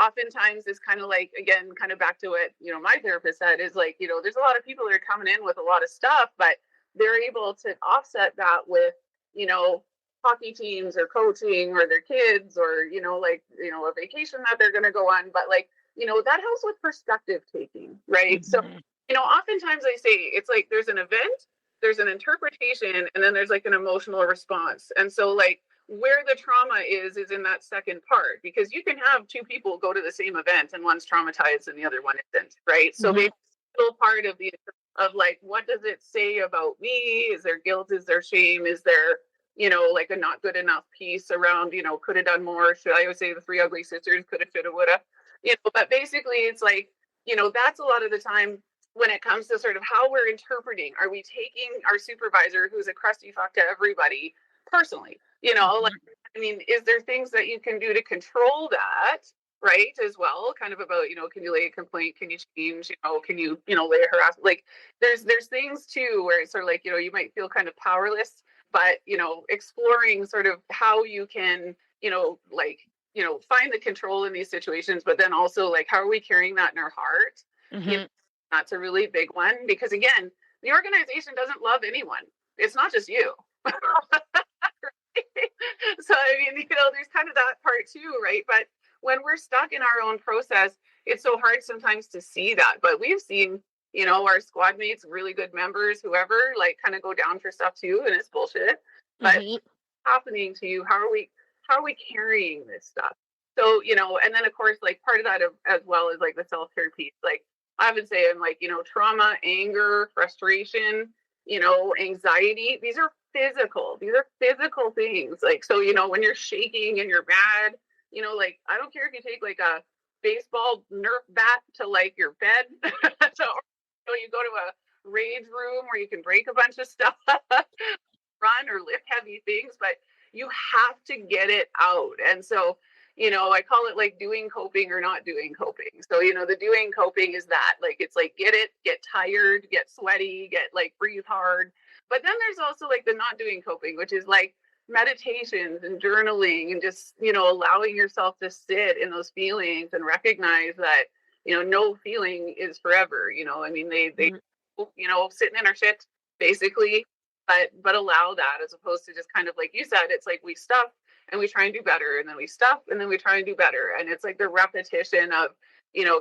oftentimes is kind of like, again, kind of back to what, my therapist said is like, there's a lot of people that are coming in with a lot of stuff, but they're able to offset that with, hockey teams or coaching or their kids or, a vacation that they're going to go on. But like, that helps with perspective taking, right? Mm-hmm. So, oftentimes I say it's like there's an event, there's an interpretation, and then there's like an emotional response. And so like where the trauma is in that second part, because you can have two people go to the same event and one's traumatized and the other one isn't, right? So maybe still part of like, what does it say about me? Is there guilt? Is there shame? Is there, like a not good enough piece around, could have done more? Should I always say the three ugly sisters, coulda, shoulda, woulda, but basically it's like, that's a lot of the time when it comes to sort of how we're interpreting. Are we taking our supervisor, who's a crusty fuck to everybody, personally? Like, I mean, is there things that you can do to control that, right? As well, kind of about, can you lay a complaint? Can you change? Can you, lay a harassment? Like, there's things too where it's sort of like, you might feel kind of powerless, but exploring sort of how you can, find the control in these situations, but then also like, how are we carrying that in our heart? Mm-hmm. That's a really big one because again, the organization doesn't love anyone. It's not just you. So, I mean, there's kind of that part too, right? But when we're stuck in our own process, it's so hard sometimes to see that. But we've seen, our squad mates, really good members, whoever, like kind of go down for stuff too. And it's bullshit. But happening to you, how are we carrying this stuff? So, and then of course, like part of that as well is like the self-care piece. Like, I would say I'm like, trauma, anger, frustration, anxiety. These are physical things. Like, so, when you're shaking and you're mad, like, I don't care if you take like a baseball Nerf bat to like your bed. So, you go to a rage room where you can break a bunch of stuff, run or lift heavy things, but you have to get it out. And so, I call it like doing coping or not doing coping. So, the doing coping is that, like, it's like, get tired, get sweaty, get like breathe hard. But then there's also like the not doing coping, which is like meditations and journaling and just, allowing yourself to sit in those feelings and recognize that, no feeling is forever. I mean, they sitting in our shit, basically. but allow that, as opposed to just kind of like you said, it's like we stuff and we try and do better, and then we stuff and then we try and do better. And it's like the repetition of,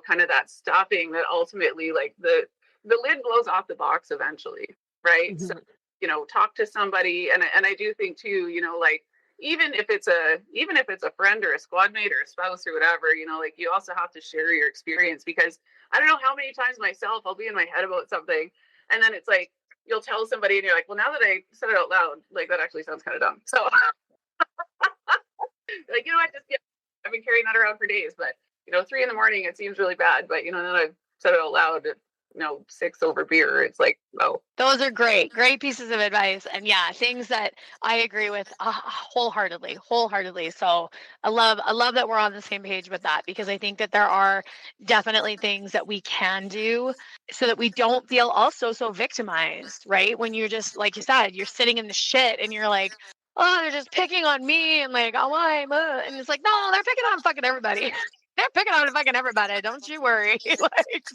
kind of that stopping that ultimately, like the lid blows off the box eventually, right? Mhm. So, talk to somebody. And I do think too, like, even if it's a friend or a squad mate or a spouse or whatever, like, you also have to share your experience, because I don't know how many times myself I'll be in my head about something, and then it's like you'll tell somebody and you're like, well, now that I said it out loud, like, that actually sounds kind of dumb. So like, I've been carrying that around for days, but 3 a.m, it seems really bad, but then I've said it out loud, 6 over beer, it's like, oh. Those are great pieces of advice. And yeah, things that I agree with wholeheartedly. So I love that we're on the same page with that, because I think that there are definitely things that we can do so that we don't feel also so victimized, right? When you're just, like you said, you're sitting in the shit and you're like, oh, they're just picking on me, and like, oh, and it's like, no, they're picking on fucking everybody. They're picking on fucking everybody. Don't you worry.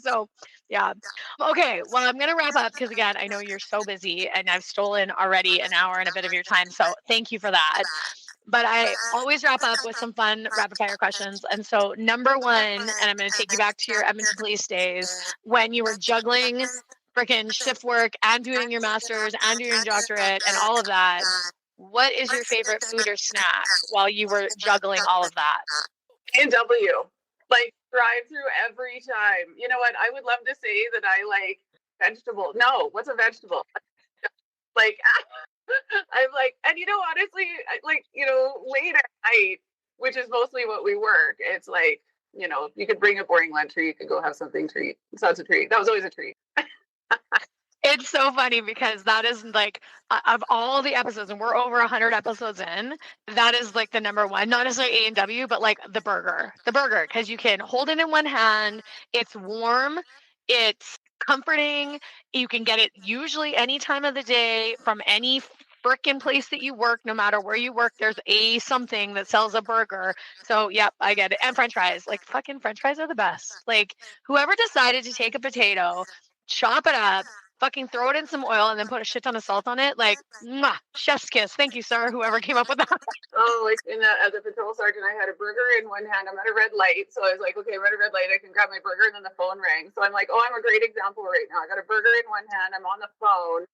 So yeah. Okay, well, I'm going to wrap up because, again, I know you're so busy and I've stolen already an hour and a bit of your time. So thank you for that. But I always wrap up with some fun rapid fire questions. And so, number one, and I'm going to take you back to your Edmonton Police days when you were juggling freaking shift work and doing your master's and doing your doctorate and all of that. What is your favorite food or snack while you were juggling all of that? A&W, like, drive through every time. You know what? I would love to say that I like vegetable. No, what's a vegetable? Like, I'm like, and honestly, like, late at night, which is mostly what we work, it's like, you could bring a boring lunch or you could go have something to eat. So that's a treat. That was always a treat. It's so funny because that is like, of all the episodes, and we're over 100 episodes in, that is like the number one, not necessarily A&W, but like the burger, because you can hold it in one hand. It's warm. It's comforting. You can get it usually any time of the day from any frickin' place that you work. No matter where you work, there's something that sells a burger. So yep, I get it. And French fries, like, fucking French fries are the best. Like, whoever decided to take a potato, chop it up, fucking throw it in some oil, and then put a shit ton of salt on it, like, mwah, chef's kiss. Thank you, sir, whoever came up with that. Oh, like, as a patrol sergeant, I had a burger in one hand. I'm at a red light, so I was like, okay, I'm at a red light, I can grab my burger, and then the phone rang. So I'm like, oh, I'm a great example right now. I got a burger in one hand, I'm on the phone,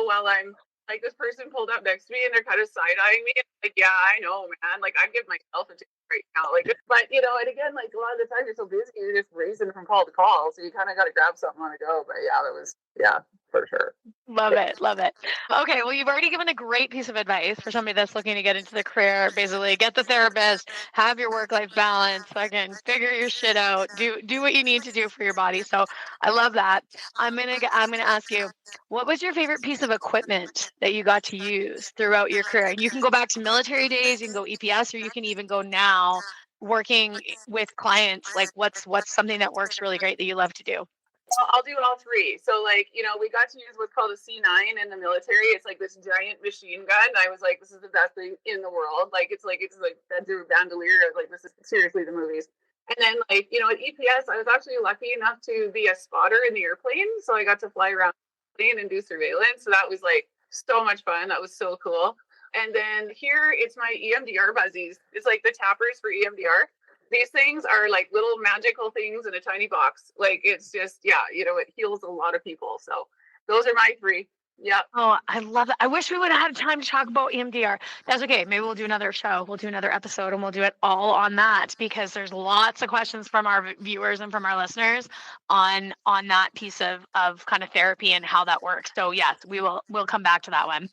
while I'm like, this person pulled up next to me and they're kind of side-eyeing me. Like, yeah, I know, man. Like, I'd give myself a ticket right now. Like, but and again, like, a lot of the time you're so busy, you're just racing from call to call, so you kind of got to grab something on the go. But yeah, for sure. Love it. Okay, well, you've already given a great piece of advice for somebody that's looking to get into the career. Basically, get the therapist, have your work-life balance, fucking figure your shit out, do what you need to do for your body. So I love that. I'm gonna ask you, what was your favorite piece of equipment that you got to use throughout your career? And you can go back to military days, you can go EPS, or you can even go now working with clients. Like, what's something that works really great that you love to do? I'll do all three. So, like, we got to use what's called a C9 in the military. It's like this giant machine gun. I was like, this is the best thing in the world. Like, it's like bandolier. I was like, this is seriously the movies. And then, like, at EPS, I was actually lucky enough to be a spotter in the airplane. So I got to fly around the plane and do surveillance. So that was like so much fun. That was so cool. And then here, it's my EMDR buzzies. It's like the tappers for EMDR. These things are like little magical things in a tiny box. Like, it's just, it heals a lot of people. So those are my three. Yeah. Oh, I love it. I wish we would have had time to talk about EMDR. That's okay. Maybe we'll do another show. We'll do another episode and we'll do it all on that, because there's lots of questions from our viewers and from our listeners on that piece of kind of therapy and how that works. So yes, we'll come back to that one.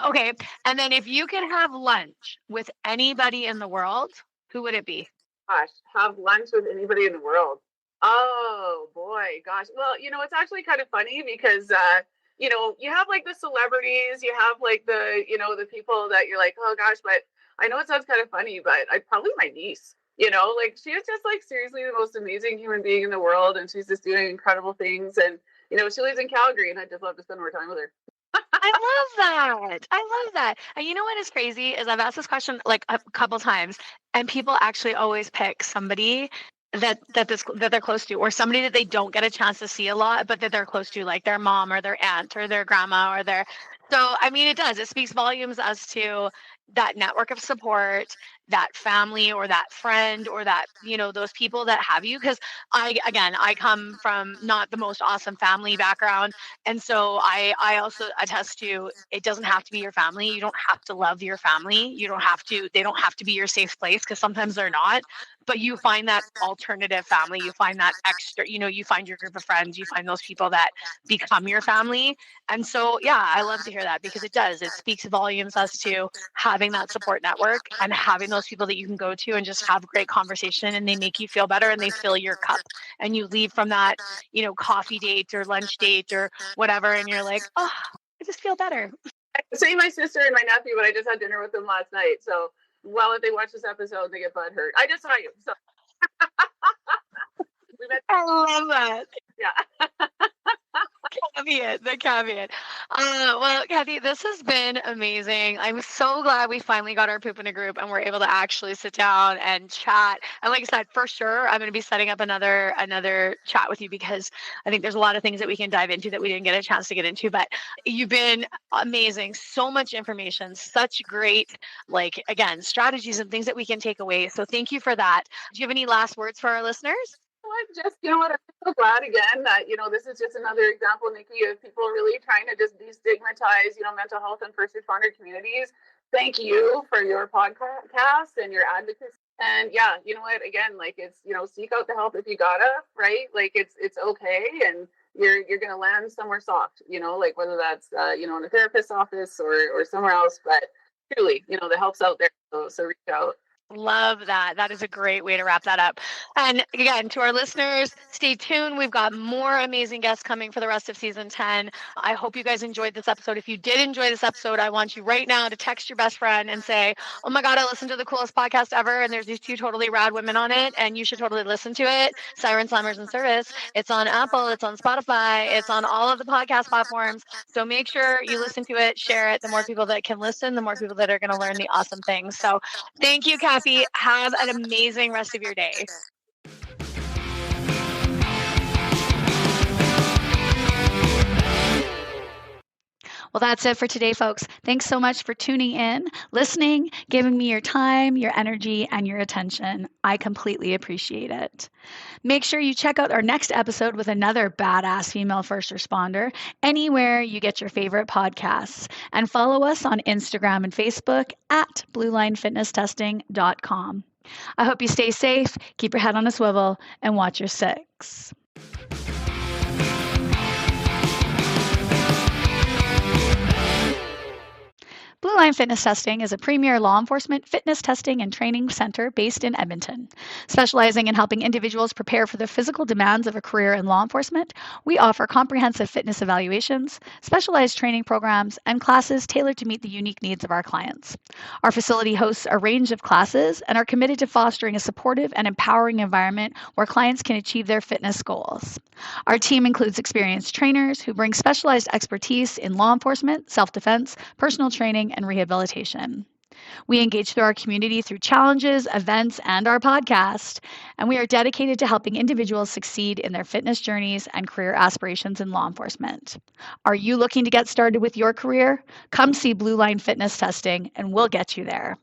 Okay. And then if you could have lunch with anybody in the world, who would it be? Gosh, have lunch with anybody in the world. Oh boy, gosh. Well, it's actually kind of funny because you have like the celebrities, you have like the the people that you're like, oh gosh, but I know it sounds kind of funny, but I'd probably my niece. Like, she is just like seriously the most amazing human being in the world, and she's just doing incredible things. And she lives in Calgary, and I'd just love to spend more time with her. I love that. And you know what is crazy is I've asked this question like a couple times, and people actually always pick somebody that they're close to, or somebody that they don't get a chance to see a lot, but that they're close to, like their mom or their aunt or their grandma or their. So, I mean, it does. It speaks volumes as to that network of support, that family or that friend or that, those people that have you. Because I come from not the most awesome family background. And so I also attest to it doesn't have to be your family. You don't have to love your family. They don't have to be your safe place because sometimes they're not. But you find that alternative family, you find that extra, you find your group of friends, you find those people that become your family. And so, yeah, I love to hear that because it does. It speaks volumes as to having that support network and having those people that you can go to and just have great conversation and they make you feel better and they fill your cup. And you leave from that, coffee date or lunch date or whatever. And you're like, oh, I just feel better. Same my sister and my nephew, but I just had dinner with them last night. So, well, if they watch this episode, they get butthurt. I just saw you. So. I love that. Yeah. The caveat. Well, Kathy, this has been amazing. I'm so glad we finally got our poop in a group and we're able to actually sit down and chat. And like I said, for sure, I'm going to be setting up another chat with you because I think there's a lot of things that we can dive into that we didn't get a chance to get into. But you've been amazing. So much information, such great, again, strategies and things that we can take away. So thank you for that. Do you have any last words for our listeners? Just, I'm so glad again that, this is just another example, Nikki, of people really trying to just destigmatize, mental health and first responder communities. Thank you for your podcast and your advocacy. And yeah, you know what, again, it's, seek out the help if you gotta, right? It's okay. And you're going to land somewhere soft, whether that's, in a therapist's office or somewhere else, but truly, the help's out there. So reach out. Love that. That is a great way to wrap that up. And again, to our listeners, stay tuned. We've got more amazing guests coming for the rest of season 10. I hope you guys enjoyed this episode. If you did enjoy this episode, I want you right now to text your best friend and say, oh my God, I listened to the coolest podcast ever. And there's these two totally rad women on it. And you should totally listen to it. Sirens, Slammers, and Service. It's on Apple. It's on Spotify. It's on all of the podcast platforms. So make sure you listen to it, share it. The more people that can listen, the more people that are going to learn the awesome things. So thank you, Kathy. Have an amazing rest of your day. Well, that's it for today, folks. Thanks so much for tuning in, listening, giving me your time, your energy, and your attention. I completely appreciate it. Make sure you check out our next episode with another badass female first responder anywhere you get your favorite podcasts. And follow us on Instagram and Facebook at bluelinefitnesstesting.com. I hope you stay safe, keep your head on a swivel, and watch your six. Blue Line Fitness Testing is a premier law enforcement fitness testing and training center based in Edmonton. Specializing in helping individuals prepare for the physical demands of a career in law enforcement, we offer comprehensive fitness evaluations, specialized training programs, and classes tailored to meet the unique needs of our clients. Our facility hosts a range of classes and are committed to fostering a supportive and empowering environment where clients can achieve their fitness goals. Our team includes experienced trainers who bring specialized expertise in law enforcement, self-defense, personal training, and rehabilitation. We engage through our community through challenges, events, and our podcast, and we are dedicated to helping individuals succeed in their fitness journeys and career aspirations in law enforcement. Are you looking to get started with your career? Come see Blue Line Fitness Testing, and we'll get you there.